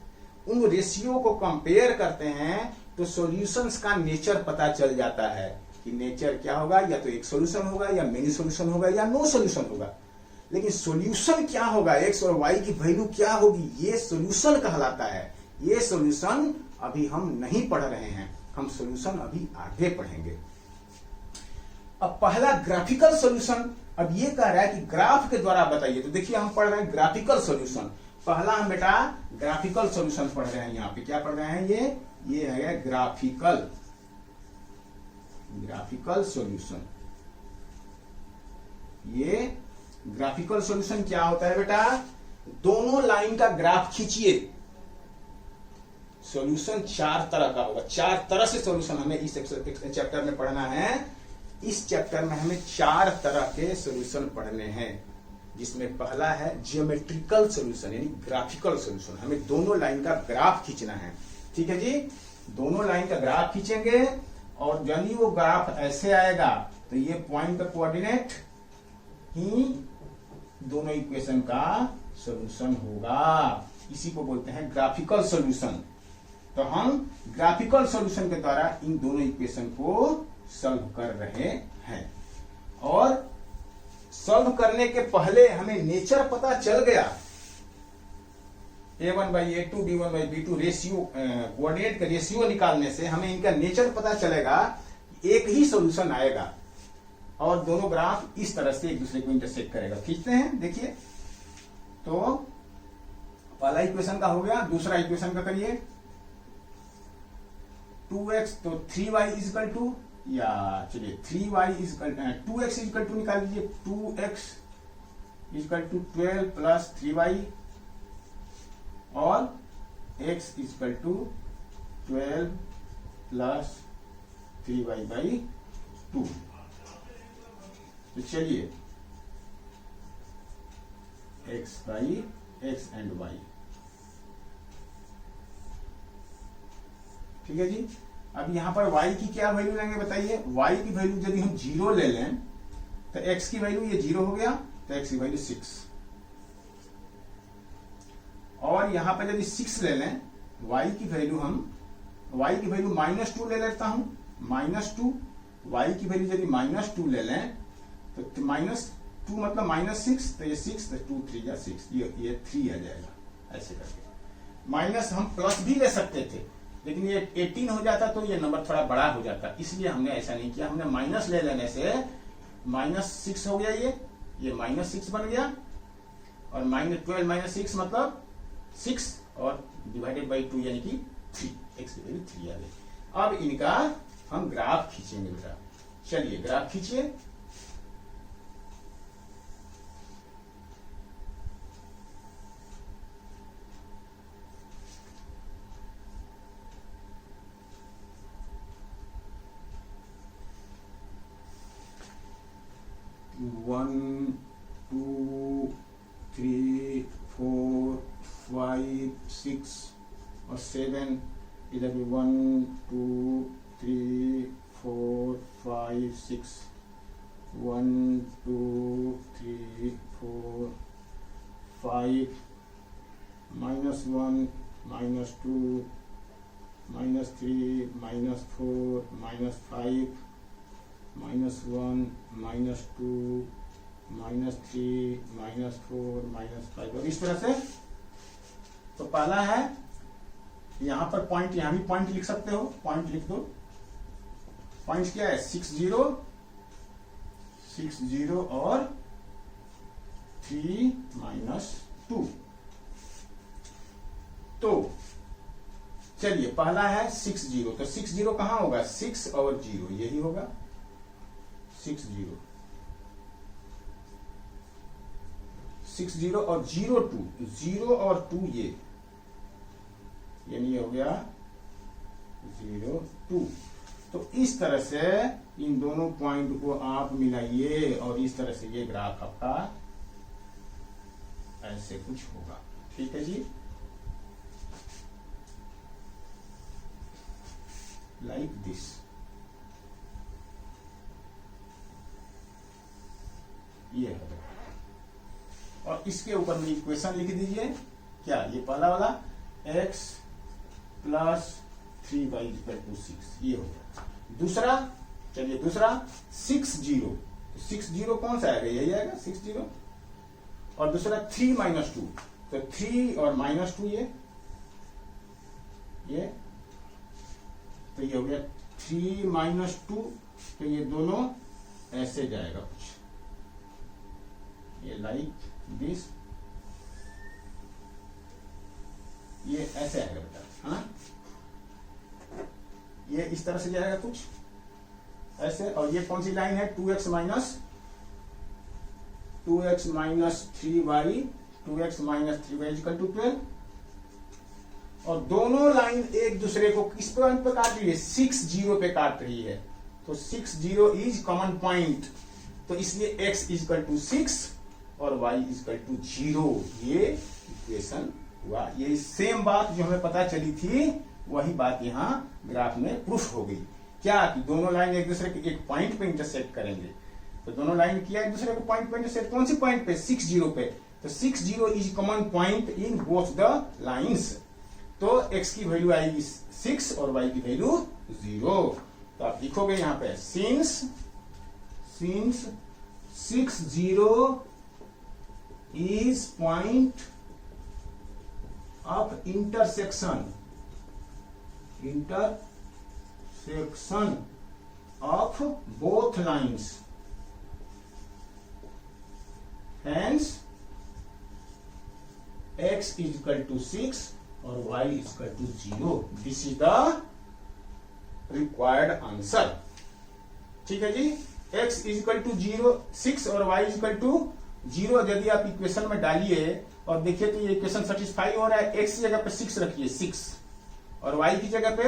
उन रेशियो को कंपेयर करते हैं तो सॉल्यूशंस का नेचर पता चल जाता है कि नेचर क्या होगा, या तो एक सॉल्यूशन होगा या मेनी सॉल्यूशन होगा या नो सॉल्यूशन होगा। लेकिन सॉल्यूशन क्या होगा, एक्स और वाई की वैल्यू क्या होगी, ये सॉल्यूशन कहलाता है। ये सॉल्यूशन अभी हम नहीं पढ़ रहे हैं, हम सॉल्यूशन अभी आगे पढ़ेंगे। अब पहला ग्राफिकल सॉल्यूशन, अब ये कह रहा है कि ग्राफ के द्वारा बताइए। तो देखिए हम पढ़ रहे हैं ग्राफिकल सॉल्यूशन। पहला हम बेटा ग्राफिकल सॉल्यूशन पढ़ रहे हैं। यहाँ पे क्या पढ़ रहे हैं, ये ये है ग्राफिकल सॉल्यूशन। ये ग्राफिकल सॉल्यूशन क्या होता है बेटा? दोनों लाइन का ग्राफ खींचिए। सॉल्यूशन 4 तरह का होगा, 4 तरह से सॉल्यूशन हमें इस चैप्टर में पढ़ना है। इस चैप्टर में हमें 4 तरह के सॉल्यूशन पढ़ने हैं, जिसमें पहला है जियोमेट्रिकल सॉल्यूशन यानी ग्राफिकल सॉल्यूशन। हमें दोनों लाइन का ग्राफ खींचना है, ठीक है जी। दोनों लाइन का ग्राफ खींचेंगे और यानी वो ग्राफ ऐसे आएगा तो ये पॉइंट का कोऑर्डिनेट ही दोनों इक्वेशन का सॉल्यूशन होगा। इसी को बोलते हैं ग्राफिकल सॉल्यूशन। तो हम ग्राफिकल सॉल्यूशन के द्वारा इन दोनों इक्वेशन को सॉल्व कर रहे हैं। और सॉल्व करने के पहले हमें नेचर पता चल गया। a1/a2 b1/b2 रेशियो, कोऑर्डिनेट का रेशियो निकालने से हमें इनका नेचर पता चलेगा। एक ही सॉल्यूशन आएगा और दोनों ग्राफ इस तरह से एक दूसरे को इंटरसेक्ट करेगा। खींचते हैं, देखिए। तो पहला इक्वेशन का हो गया, दूसरा इक्वेशन का करिए। 2x तो 3y इजकल टू, या चलिए 3y is equal 2x is equal to निकाल लीजिए। 2x is equal to 12 plus 3y और x is equal to 12 plus 3y/2। तो चलिए x एंड y, ठीक है जी। अब यहां पर y की क्या वैल्यू लेंगे बताइए? y की वैल्यू यदि हम 0 ले लें तो x की वैल्यू ये 0 हो गया, तो x की वैल्यू 6। और यहां पर यदि 6 ले लें, y की वैल्यू -2 ले लेता हूं। -2 y की वैल्यू यदि -2 ले लें तो -2 मतलब -6, तो ये 6, तो 2 3 या 6, ये 3 आ जाएगा। ऐसे करके माइनस हम प्लस भी ले सकते थे, लेकिन ये 18 हो जाता तो ये नंबर थोड़ा बड़ा हो जाता, इसलिए हमने ऐसा नहीं किया। हमने माइनस ले लेने से -6 हो गया, ये -6 बन गया। और -12 -6 मतलब 6 और डिवाइडेड बाई 2 यानी कि 3, x की वैल्यू 3 आ गई। अब इनका हम ग्राफ खींचेंगे बेटा। चलिए ग्राफ खींचिए। वन 2 3 4 5 6 और 7, इधर भी 1 2 3 4 5 6, 1 2 3 4 5, -1 -2 -3 -4 -5 -1 -2 -3 -4 -5, और इस तरह से। तो पहला है यहां पर पॉइंट, यहां भी पॉइंट लिख सकते हो, पॉइंट लिख दो। पॉइंट क्या है? 6 0 6 0 और 3 -2। तो चलिए पहला है 6 0, तो 6 0 कहां होगा? 6 और 0 यही होगा। 6 0 6 0 और 0 2, 0 और 2 ये, यानी ये हो गया 0 2। तो इस तरह से इन दोनों पॉइंट को आप मिलाइए और इस तरह से ये ग्राफ आपका ऐसे कुछ होगा, ठीक है जी। Like this. ये है और इसके ऊपर में इक्वेशन लिख दीजिए। क्या? ये पहला वाला x प्लस 3y = 6, ये हो गया। दूसरा, चलिए दूसरा 6 0, 6 0 कौन सा आएगा? यही आएगा 6 0। और दूसरा 3 -2, तो 3 और -2 ये तो ये हो गया 3 -2। तो ये दोनों ऐसे जाएगा कुछ, ये लाइक दिस, ये ऐसे आएगा बेटा, है ना। ये इस तरह से जाएगा कुछ ऐसे, और ये कौन सी लाइन है 2x माइनस 3y 2x-3y = 12, और दोनों लाइन एक दूसरे को किस पॉइंट पे काट रही है 6 0 पे काट रही है, तो 6 0 इज कॉमन पॉइंट, तो इसलिए x = 6 और y = 0। ये इक्वेशन हुआ। ये सेम बात जो हमें पता चली थी वही बात यहाँ ग्राफ में प्रूफ हो गई। क्या कि दोनों लाइन एक दूसरे के एक पॉइंट पे इंटरसेक्ट करेंगे, तो दोनों लाइन किया एक दूसरे को पॉइंट पे इंटरसेक्ट, कौन सी पॉइंट पे 6 0 पे, तो 6 0 is common point in both the lines, तो x की वैल्यू आएगी 6 और y की वैल्यू 0। तो आप लिखोगे यहाँ पे since 6 0 is point of intersection of both lines, hence x = 6 और y = 0। This is the required answer. ठीक है जी, x = 0 6 और y = 0 यदि आप इक्वेशन में डालिए और देखिए तो ये इक्वेशन सेटिस्फाई हो रहा है। x की जगह पे 6 रखिए 6 और y की जगह पे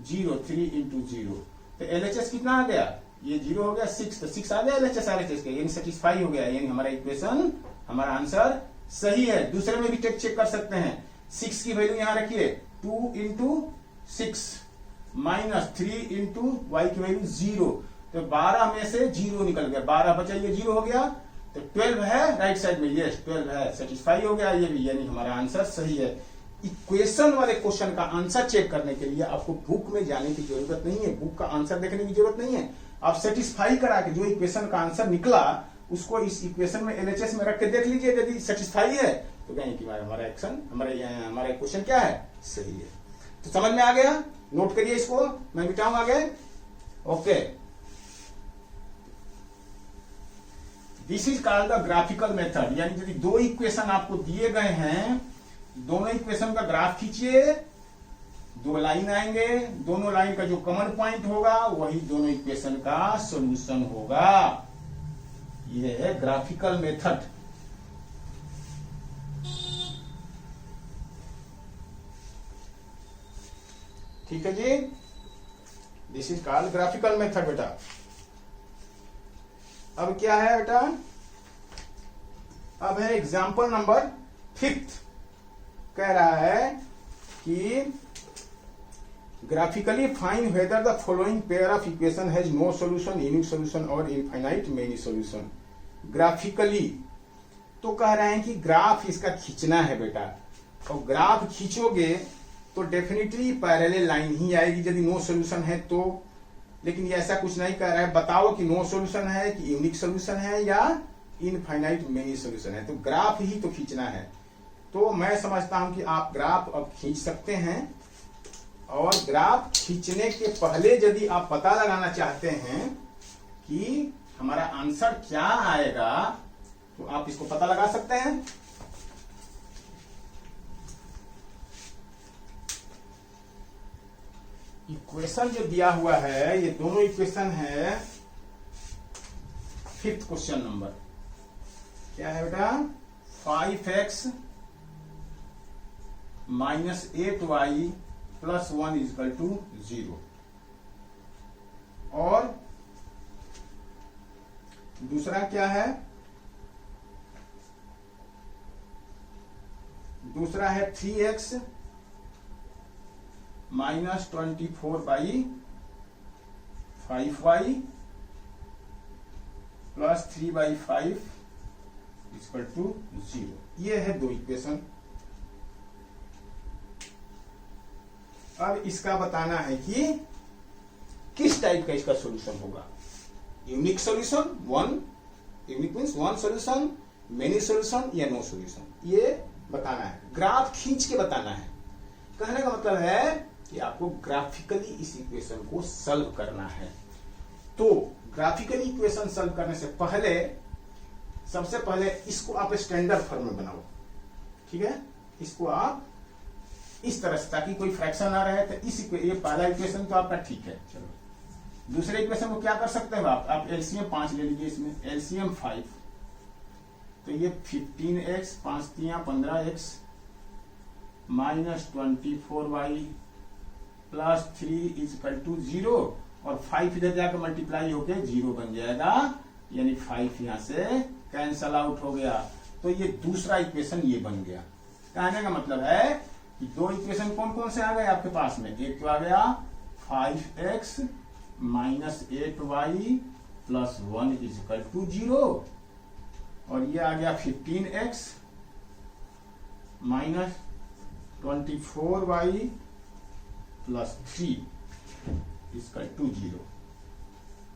0 3 × 0, तो LHS कितना आ गया, ये 0 हो गया 6, तो 6 आ गया LHS RHS के, यानी सेटिस्फाई हो गया, यानी हमारा इक्वेशन हमारा आंसर सही है। दूसरे में भी चेक कर सकते हैं, 6 की वैल्यू यहां रखिए 2 × 6 माइनस 3 × y की वैल्यू 0, तो 12 में से 0 निकल गया, 12 बचा, ये 0 हो गया, तो 12 है राइट साइड में, ये 12 है, सेटिस्फाई हो गया ये भी, यानी हमारा आंसर सही है। इक्वेशन वाले क्वेश्चन का आंसर चेक करने के लिए आपको बुक में जाने की जरूरत नहीं है, बुक का आंसर देखने की जरूरत नहीं है, आप सेटिस्फाई करा के जो इक्वेशन का आंसर निकला उसको इस इक्वेशन में LHS में रख के देख लीजिए, यदि सेटिस्फाई है तो कहें कि हमारा क्वेश्चन क्या है, सही है। तो समझ में आ गया, नोट करिए इसको, मैं मिटाऊं आगे। Okay, this is called the graphical method, यानी यदि दो इक्वेशन आपको दिए गए हैं, दोनों इक्वेशन का ग्राफ खींचिए, दो लाइन आएंगे, दोनों लाइन का जो कॉमन पॉइंट होगा वही दोनों इक्वेशन का सॉल्यूशन होगा। यह है ग्राफिकल मेथड। ठीक है जी, this is called graphical method बेटा। अब क्या है बेटा, अब है एग्जाम्पल नंबर 5। कह रहा है कि graphically find whether the following pair of equation has no solution, unique solution और इनफाइनाइट मेनी सॉल्यूशन। ग्राफिकली तो कह रहे हैं कि ग्राफ इसका खींचना है बेटा, और ग्राफ खींचोगे तो डेफिनेटली पैरेलल लाइन ही आएगी यदि नो सॉल्यूशन है तो, लेकिन ये ऐसा कुछ नहीं कह रहा है, बताओ कि नो सॉल्यूशन है कि यूनिक सॉल्यूशन है या इनफाइनाइट मेनी सॉल्यूशन है, तो ग्राफ ही तो खींचना है। तो मैं समझता हूं कि आप ग्राफ अब खींच सकते हैं, और ग्राफ खींचने के पहले यदि आप पता लगाना चाहते हैं कि हमारा आंसर क्या आएगा तो आप इसको पता लगा सकते हैं। इक्वेशन जो दिया हुआ है, ये दोनों इक्वेशन है 5th क्वेश्चन नंबर। क्या है बेटा, 5x माइनस 8y प्लस 1 = 0, और दूसरा क्या है, दूसरा है 3x माइनस 24/5y प्लस 3/5 = 0। ये है दो इक्वेशन। अब इसका बताना है कि किस टाइप का इसका सॉल्यूशन होगा, unique solution, unique means one solution, many solution या नो सॉल्यूशन, ये बताना है, ग्राफ खींच के बताना है। कहने का मतलब है कि आपको ग्राफिकली इस इक्वेशन को सॉल्व करना है। तो ग्राफिकली इक्वेशन सॉल्व करने से पहले सबसे पहले इसको आप स्टैंडर्ड फॉर्म में बनाओ, ठीक है, इसको आप इस तरह से, ताकि कोई फ्रैक्शन आ रहा है। तो ये पहला इक्वेशन तो आपका ठीक है। चलो दूसरे इक्वेशन को क्या कर सकते हैं आप एलसीएम 5 ले लीजिए, इसमें एलसीएम 5, तो ये 15x 5 3 15x minus 24y plus 3 is equal to 0, और 5 इधर जाकर मल्टीप्लाई होके 0 बन जाएगा, यानी 5 यहां से कैंसल आउट हो गया। तो ये दूसरा इक्वेशन ये बन गया। कहने का मतलब है कि दो इक्वेशन कौन कौन से आ गए आपके पास में, एक तो आ गया 5x minus 8y plus 1 is equal to 0, और ये आ गया 15x minus 24y plus 3 equal to 0।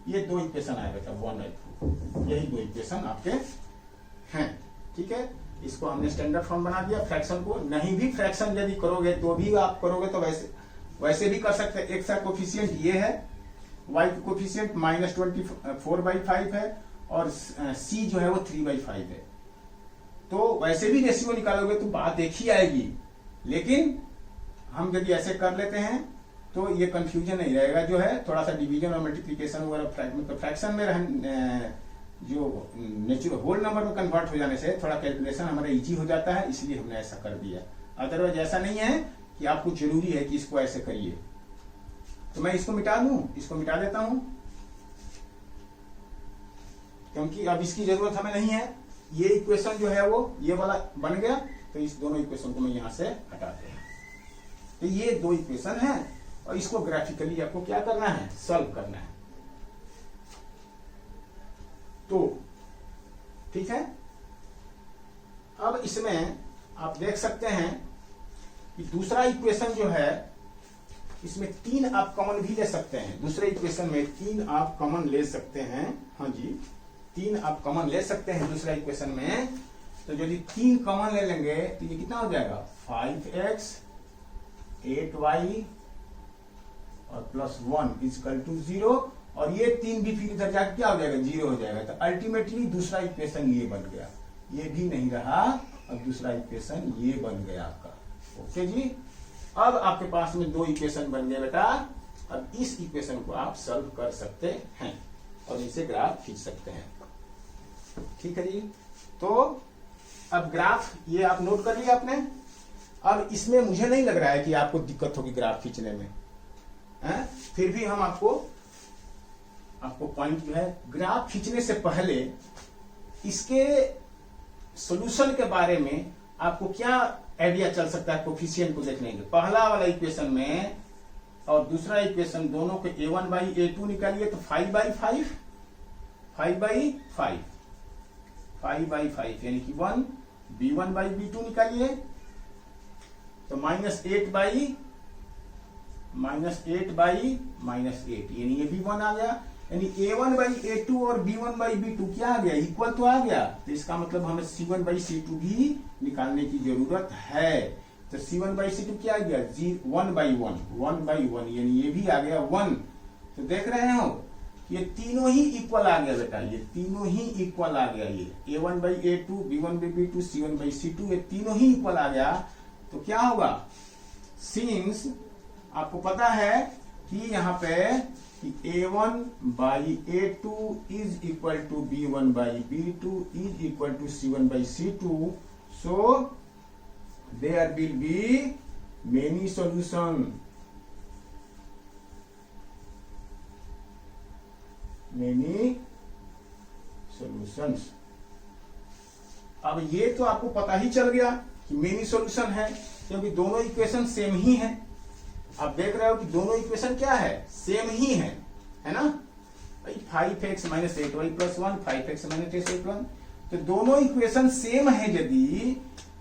ये दो इक्वेशन आए बेटा 1 और 2, यही दो इक्वेशन आपके हैं। ठीक है, इसको हमने स्टैंडर्ड फॉर्म बना दिया। फ्रैक्शन को नहीं भी फ्रैक्शन यदि करोगे तो भी आप करोगे तो वैसे भी कर सकते हैं। एक्स का कोफिशिएंट ये है, वाई का कोफिशिएंट माइनस 24/5 है, और सी जो है वो 3/5 है। तो वैसे भी रेशियो निकालोगे तो बात एक ही आएगी, लेकिन हम यदि ऐसे कर लेते हैं तो ये कंफ्यूजन नहीं रहेगा। जो है थोड़ा सा डिवीजन और मल्टीप्लिकेशन वगैरह फ्रैक्शन में जो नेचुरल होल नंबर में कन्वर्ट हो जाने से थोड़ा कैलकुलेशन हमारा इजी हो जाता है, इसलिए हमने ऐसा कर दिया। अदरवाइज ऐसा नहीं है कि आपको जरूरी है कि इसको ऐसे करिए। तो मैं इसको मिटा दूं, इसको मिटा देता हूं, क्योंकि अब इसकी जरूरत हमें नहीं है। ये इक्वेशन जो है वो ये वाला बन गया, तो इस दोनों इक्वेशन को मैं यहां से हटा देता हूं। तो ये दो इक्वेशन है, और इसको ग्राफिकली आपको क्या करना है, सॉल्व करना है। तो ठीक है, अब इसमें आप देख सकते हैं कि दूसरा इक्वेशन जो है इसमें 3 आप कॉमन भी ले सकते हैं। दूसरे इक्वेशन में 3 आप कॉमन ले सकते हैं। हाँ जी, 3 आप कॉमन ले सकते हैं दूसरा इक्वेशन में। तो यदि 3 कॉमन ले लेंगे तो ये कितना हो जाएगा, 5x 8y और प्लस 1 इक्वल टू 0, और ये 3 भी फिर इधर जाकर क्या हो जाएगा, 0 हो जाएगा। तो अल्टीमेटली दूसरा इक्वेशन ये बन गया, ये भी नहीं रहा, अब दूसरा इक्वेशन ये बन गया आपका। ओके जी, अब आपके पास में दो इक्वेशन बन गए बेटा। अब इस इक्वेशन को आप सॉल्व कर सकते हैं और इसे ग्राफ खींच सकते हैं। ठीक है जी, तो अब ग्राफ ये आप नोट कर लिया आपने। अब इसमें मुझे नहीं लग रहा है कि आपको दिक्कत होगी ग्राफ खींचने में, है? फिर भी हम आपको पॉइंट जो है, ग्राफ खींचने से पहले इसके सॉल्यूशन के बारे में आपको क्या आइडिया चल सकता है कोफिशिएंट को देखने के। पहला वाला इक्वेशन में और दूसरा इक्वेशन दोनों के a1/a2 निकालिए तो 5/5 5/5 यानी कि 1, b1/b2 निकालिए तो -8/-8 यानी ये b1 आ गया, यानी a1/a2 और b1/b2 क्या आ गया, इक्वल तो आ गया। तो इसका मतलब हमें c1/c2 भी निकालने की जरूरत है। तो c1/c2 क्या आ गया, 1/1 यानी ये भी आ गया 1। तो देख रहे हो ये तीनों ही इक्वल आ गया बेटा, ये तीनों ही इक्वल आ गया। ये a1/a2 b1/b2 c1/c2 ये तीनों ही इक्वल आ गया। तो क्या होगा, सिंस आपको पता है कि यहां पे कि a1/a2 is equal to b1/b2 is equal to c1/c2, so there will be many solution, many solutions. अब ये तो आपको पता ही चल गया कि मेनी सॉल्यूशन है, क्योंकि दोनों इक्वेशन सेम ही है। आप देख रहे हो कि दोनों इक्वेशन क्या है, सेम ही है ना भाई। 5x minus 8y plus 1, 5x minus 8y plus 1, तो दोनों इक्वेशन सेम है यदि,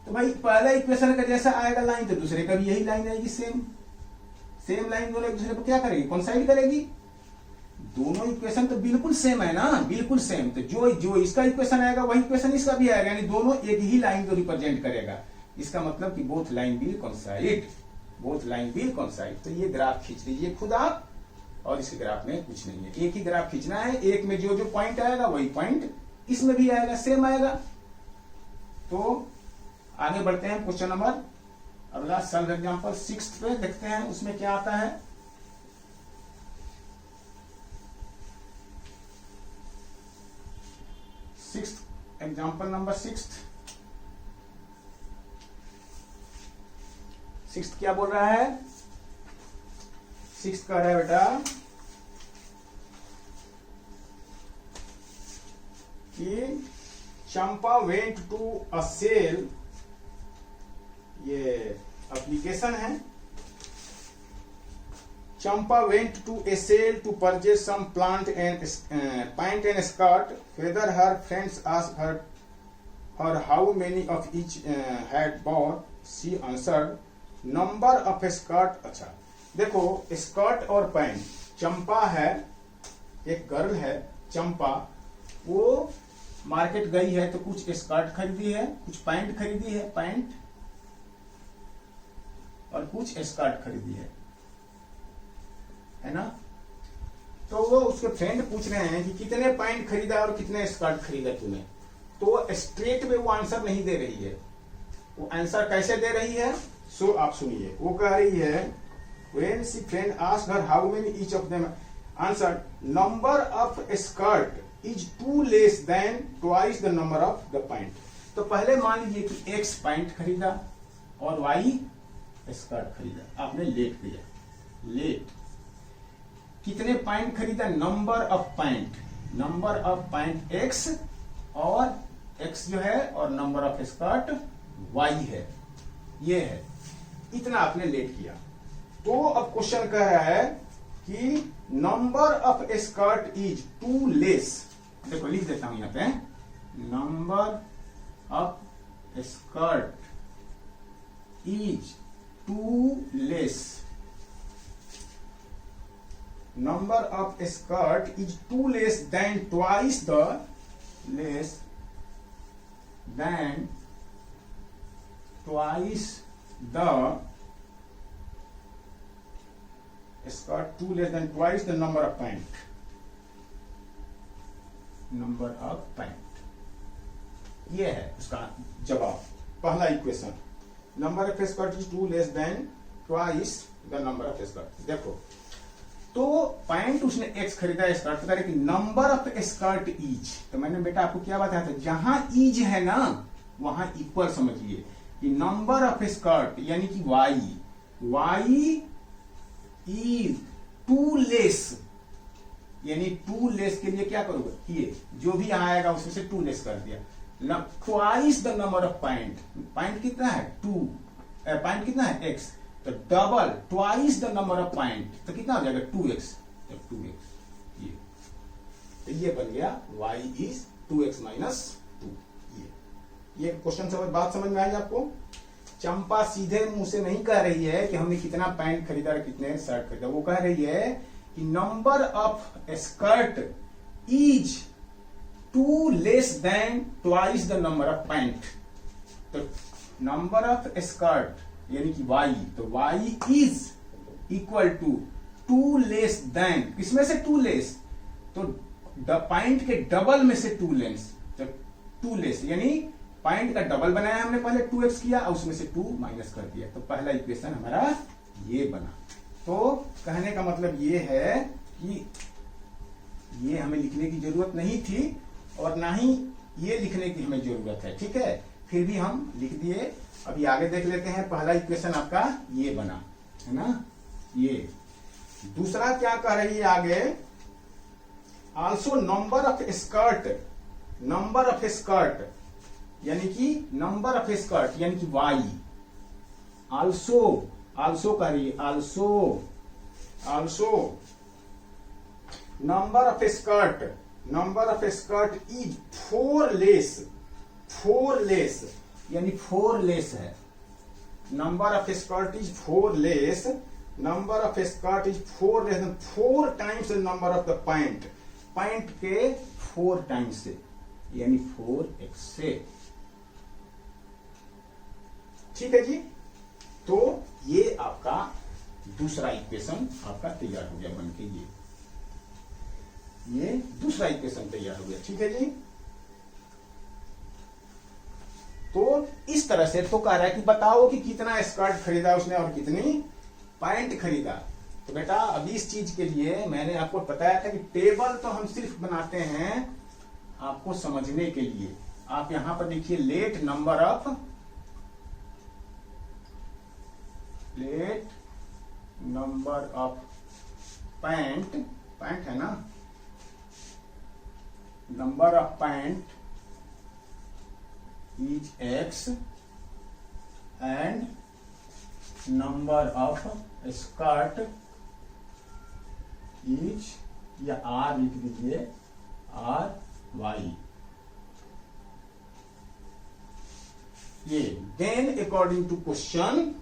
तो भाई पहला इक्वेशन का जैसा आएगा लाइन तो दूसरे का भी यही लाइन आएगी, सेम लाइन दोनों एक दूसरे पर क्या करेगी, कोइंसाइड करेगी। दोनों इक्वेशन तो बिल्कुल सेम है ना, बिल्कुल सेम। तो जो इसका इक्वेशन आएगा वही इक्वेशन इसका भी आएगा, यानी दोनों एक ही लाइन को रिप्रेजेंट करेगा। इसका मतलब कि both line will coincide, both line will coincide. तो ये ग्राफ खींच लीजिए खुद आप, और इसके ग्राफ में कुछ नहीं है, एक ही ग्राफ खींचना है। एक में जो पॉइंट आएगा वही पॉइंट इसमें भी आएगा, सेम आएगा। तो आगे बढ़ते हैं क्वेश्चन नंबर अगला सॉल्व एग्जांपल 6 पे देखते हैं उसमें क्या आता है। एग्जांपल नंबर 6 क्या बोल रहा है? 6 कह रहा है बेटा कि Champa went to a sale, ये एप्लीकेशन है। Champa went to a sale to purchase some plant and pant and skirt, whether her friends asked her how many of each had bought, she answered number of skirt. अच्छा देखो, skirt और pant, चंपा है, एक girl है चंपा, वो market गई है तो कुछ स्कर्ट खरीदी है, कुछ पैंट खरीदी है, पैंट और कुछ स्कर्ट खरीदी है ना। तो वो उसके फ्रेंड पूछ रहे हैं कि कितने पैंट खरीदा और कितने स्कर्ट खरीदा तूने। तो स्ट्रेट में वो आंसर नहीं दे रही है, वो आंसर कैसे दे रही है सो आप सुनिए। वो कह रही है when she friend asked her how many each of them answered number of skirt is too less than twice the number of the pant। तो पहले मान लीजिए कि x पैंट खरीदा और y स्कर्ट खरीदा, आपने लेट किया, लेट कितने पैंट खरीदा, number of pant, number of pant x और x जो है और नंबर ऑफ स्कर्ट y है, ये है, इतना आपने लेट किया। तो अब क्वेश्चन कह रहा है कि number of skirt is two less, देखो लिख देता हूं यहां पे, number of skirt is two less, number of skirt is two less than twice the, less than twice the skirt, two less than twice the number of pant, number of pant, ये है उसका जवाब, पहला equation. Number of skirt is two less than twice the number of skirt. देखो तो pant उसने x खरीदा, skirt तो कह रहे कि नंबर ऑफ स्कर्ट इज, तो मैंने बेटा आपको क्या बताया था, जहां इज है ना वहां इक्वल समझिए कि नंबर ऑफ स्कर्ट यानी कि वाई इज टू लेस, यानी टू लेस के लिए क्या करोगे, ये जो भी यहां आएगा उसमें से टू लेस कर दिया, twice the number of pant, pant कितना है 2, पैंट कितना है x, तो double twice the number of pant, तो कितना हो जाएगा 2x, तो 2x ये, तो ये बन गया y इज 2x माइनस 2। ये क्वेश्चन समझ, बात समझ में आई आपको। चंपा सीधे मुंह से नहीं कह रही है कि हमने कितना पैंट खरीदा और कितने शर्ट खरीदा, वो कह रही है कि number of skirt is two less than twice the number of pant, तो नंबर ऑफ स्कर्ट यानी कि y, तो y is equal to less than, किसमें से टू लेस, तो पैंट के डबल में से टू लेस, तो टू लेस यानी पैंट का डबल बनाया हमने, पहले 2x किया और उसमें से 2 माइनस कर दिया, तो पहला इक्वेशन हमारा ये बना। तो कहने का मतलब ये है कि ये हमें लिखने की जरूरत नहीं थी और ना ही ये लिखने की हमें जरूरत है, ठीक है, फिर भी हम लिख दिए। अभी आगे देख लेते हैं, पहला इक्वेशन आपका ये बना है ना। ये दूसरा क्या कह रही है आगे, also number of skirt, number of skirt यानी कि नंबर ऑफ स्कर्ट यानी कि y, आल्सो कह रही है, also number of skirt is 4 less यानी 4 लेस है, number of skirt is 4 less, number of skirt is 4 less than 4 times the number of the pant, pant के 4 टाइम्स से यानी 4x से, ठीक है जी। तो ये आपका दूसरा इक्वेशन आपका तैयार हो गया बनके, ये दूसरा इक्वेशन तैयार हो गया, ठीक है जी। तो इस तरह से तो कह रहा है कि बताओ कि कितना स्कर्ट खरीदा उसने और कितनी पैंट खरीदा। तो बेटा अभी इस चीज के लिए मैंने आपको बताया था कि टेबल तो हम सिर्फ बनाते हैं आपको समझने के लिए। आप यहां पर देखिए लेट नंबर ऑफ पैंट है ना, number of pant is X and number of skirt is, या R लिख दीजिए RY। ये then according to question,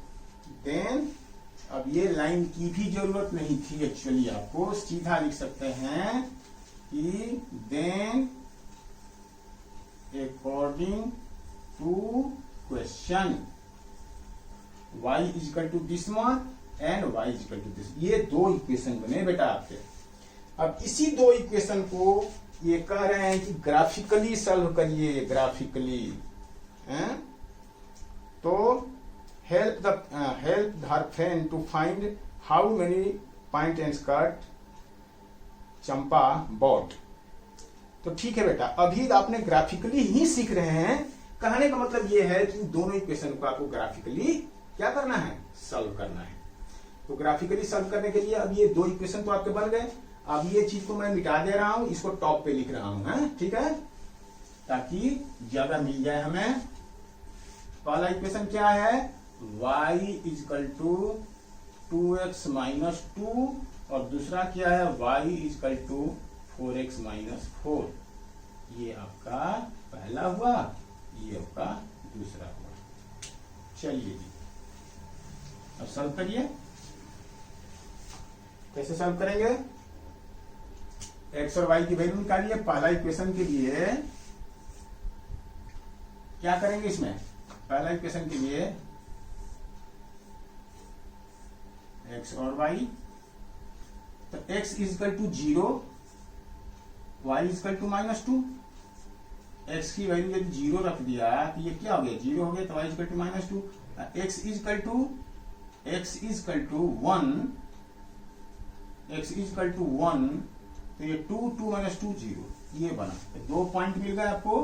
then अब ये लाइन की भी जरूरत नहीं थी एक्चुअली, आपको सीधा लिख सकते हैं कि then according to question y is equal to this one and y is equal to this. ये दो इक्वेशन बने बेटा आपके। अब इसी दो इक्वेशन को ये कह रहे हैं कि ग्राफिकली सॉल्व करिए, ग्राफिकली। तो help her friend to find how many pant and skirt Champa bought. तो ठीक है बेटा, अभी आपने ग्राफिकली ही सीख रहे हैं। कहने का मतलब ये है कि दोनों इक्वेशन को आपको ग्राफिकली क्या करना है, सॉल्व करना है। तो ग्राफिकली सॉल्व करने के लिए अब ये दो इक्वेशन तो आपके बन गए। अब ये चीज को मैं मिटा दे रहा हूं, इसको टॉप पे लिख रहा हूं, ठीक है, ताकि ज्यादा मिल जाए हमें। पहला इक्वेशन क्या है, y is equal to 2x minus 2, और दूसरा क्या है, y is equal to 4x minus 4। ये आपका पहला हुआ, ये आपका दूसरा हुआ। चलिए जी, अब सॉल्व करिए। कैसे सॉल्व करेंगे, x और y की वैल्यू निकालिए। पहला इक्वेशन के लिए क्या करेंगे, इसमें पहला इक्वेशन के लिए x और y, तो x is equal to 0, y is equal to minus 2। x की वैल्यू यदि 0 रख दिया तो ये क्या हो गया, 0 हो गया, तो y is equal to minus 2। x is equal to 1, x is equal to 1, तो ये 2 माइनस 2 0, ये बना। तो 2 पॉइंट मिल गए आपको।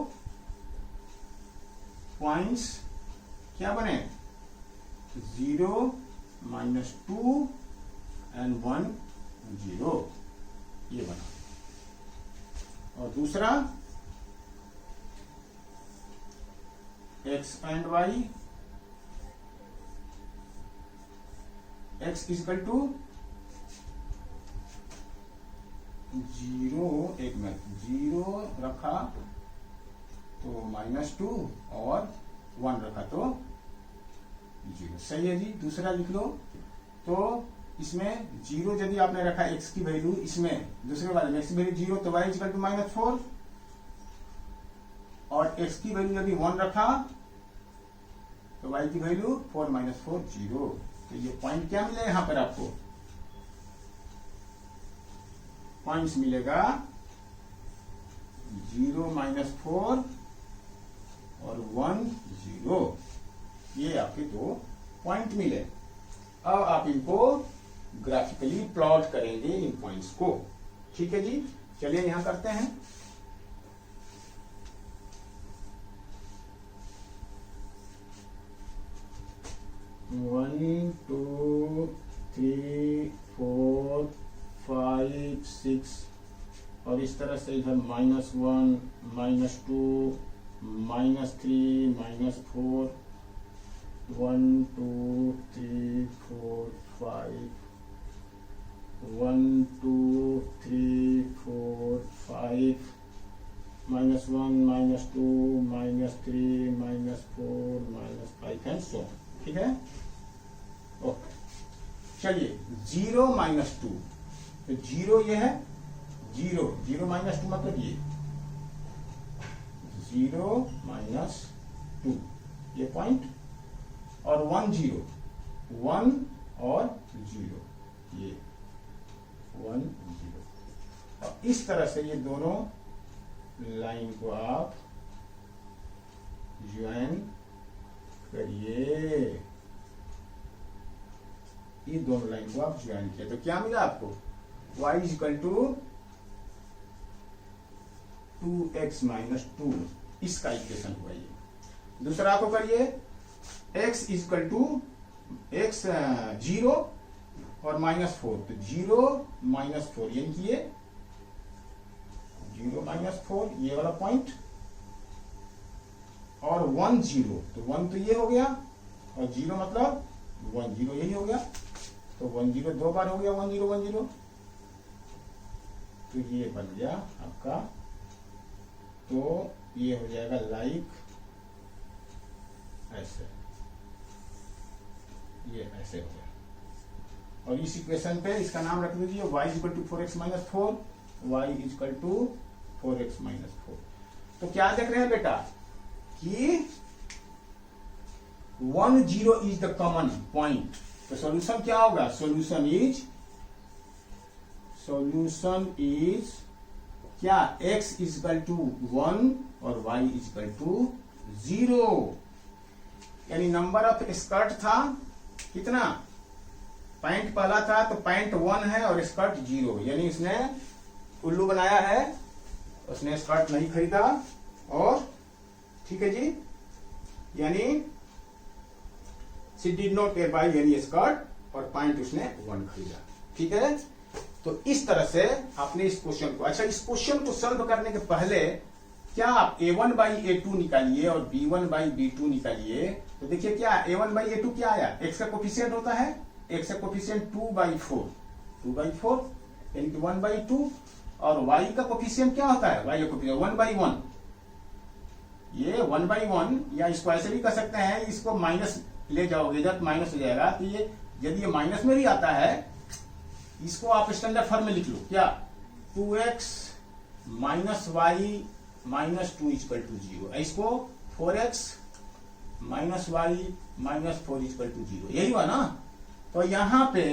पॉइंट्स क्या बने, 0 माइनस 2 एंड 1 0, ये बना। और दूसरा x and y, x is equal to 0, एक मिनट, 0 रखा तो माइनस 2 और 1 रखा तो 0। सही है जी। दूसरा लिख लो। तो इसमें 0 यदि आपने रखा x की वैल्यू, इसमें दूसरे वाले में x की वैल्यू 0, तो y is equal to minus 4, और x की वैल्यू यदि 1 रखा तो y की वैल्यू 4 माइनस 4 0। तो ये पॉइंट क्या मिले यहां पर आपको, पॉइंट्स मिलेगा 0 माइनस 4 और 1 0, ये आपके दो पॉइंट मिले। अब आप इनको ग्राफिकली प्लॉट करेंगे इन पॉइंट्स को, ठीक है जी। चलिए यहां करते हैं। वन 2 3 4 5 6, और इस तरह से इधर -1 -2 -3 -4, 1 2 3 4 5, 1 2 3 4 5, -1 -2 -3 -4 -5 एंड सो, ठीक है। ओके, चलिए 0 माइनस 2, तो 0 ये है, 0 माइनस 2 मतलब ये 0 माइनस 2, ये पॉइंट, और 1 0, 1 और 0, ये 1 0। और इस तरह से ये दोनों लाइन को आप ज्वाइन करिए, ये दोनों लाइन को आप ज्वाइन किया तो क्या मिला आपको, y is equal to 2x minus 2, इसका इक्वेशन हुआ ये। दूसरा को करिए, x is equal to x 0 और -4, तो 0 -4 यानी कि ये 0 -4 ये वाला पॉइंट, और 1 0, तो 1 तो ये हो गया और 0 मतलब 1 0 यही हो गया, तो 1 0 दो बार हो गया, 1 0 1 0, तो ये बन गया आपका, तो ये हो जाएगा लाइक ऐसे, ये ऐसे हो गया। और इस इक्वेशन पे इसका नाम रख दीजिए y equal to 4x minus 4, y equal to 4x minus 4। तो क्या देख रहे हैं बेटा कि 1 0 इज द कॉमन पॉइंट, तो सॉल्यूशन क्या होगा, सॉल्यूशन इज क्या, x इज इक्वल टू 1 और y इज इक्वल टू 0, यानी नंबर ऑफ स्कर्ट था कितना, पॉइंट पहला था तो पॉइंट 1 है और स्कर्ट 0, यानी इसने उल्लू बनाया है, उसने स्कर्ट नहीं खरीदा, और ठीक है जी, यानी she did not by any skirt, और पॉइंट उसने 1 खरीदा, ठीक है। तो इस तरह से आपने इस क्वेश्चन को, अच्छा इस क्वेश्चन को सॉल्व करने के पहले क्या आप a1 बाई a2 निकालिए और b1 बाई b2 निकालिए, तो देखिए क्या a1 बाई a2 क्या आया, x का कोफिशिएंट होता है, x का कोफिशिएंट 2/4 यानी कि 1/2, और y का कोफिशिएंट क्या होता है, y का कोफिशिएंट 1/1, ये 1/1, या इसको ऐसे भी कर सकते हैं, इसको माइनस ले जाओगे जब माइनस हो जाएगा, तो ये यदि ये माइनस में भी आता है, इसको आप स्टैंडर्ड फॉर्म में लिख लो, क्या 2x minus y minus 2 equal to 0, इसको 4x minus y minus 4 equal to 0, यही हुआ ना। तो यहाँ पे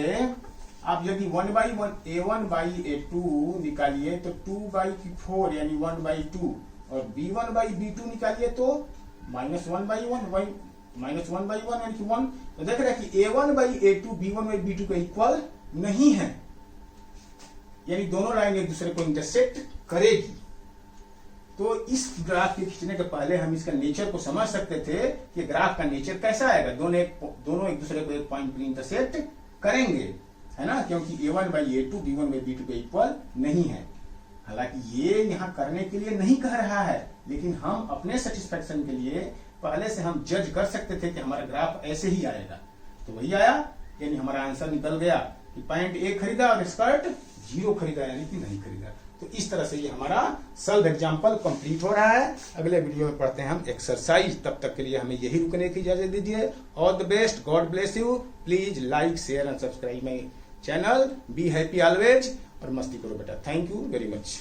आप यदि 1/1 a1 बाई a2 निकालिए तो 2/4 यानी 1/2, और b1 बाई b2 निकालिए तो -1/1 माइनस 1/1 यानी कि 1, तो देख रहे हैं कि a1 by a2 b1 by b2 का इक्वल नहीं है, यानी दोनों लाइन एक दूसरे को इंटरसेक्ट करेगी। तो इस ग्राफ के खींचने के पहले हम इसका नेचर को समझ सकते थे कि ग्राफ का नेचर कैसा आएगा, दोनों एक दूसरे को एक पॉइंट पर इंटरसेक्ट करेंगे, है ना, क्योंकि a1 by a2 b1 by b2 के इक्वल नहीं है। हालांकि ये यहाँ करने के लिए नहीं कह रहा है, लेकिन हम अपने सेटिस्फेक्शन के लिए पहले से हम जज कर सकते थे कि हमारा ग्राफ ऐसे ही आएगा, तो वही आया, यानी हमारा आंसर निकल गया कि पॉइंट ए खरीदा और स्कर्ट 0 खरीदा, यानी कि नहीं खरीदा। तो इस तरह से ये हमारा सॉल्व एग्जांपल कंप्लीट हो रहा है। अगले वीडियो में पढ़ते हैं हम एक्सरसाइज, तब तक के लिए हमें यही रुकने की इजाजत दीजिए। All the best, God bless you. Please like share and subscribe my channel. Be happy always, और मस्ती करो बेटा। Thank you very much.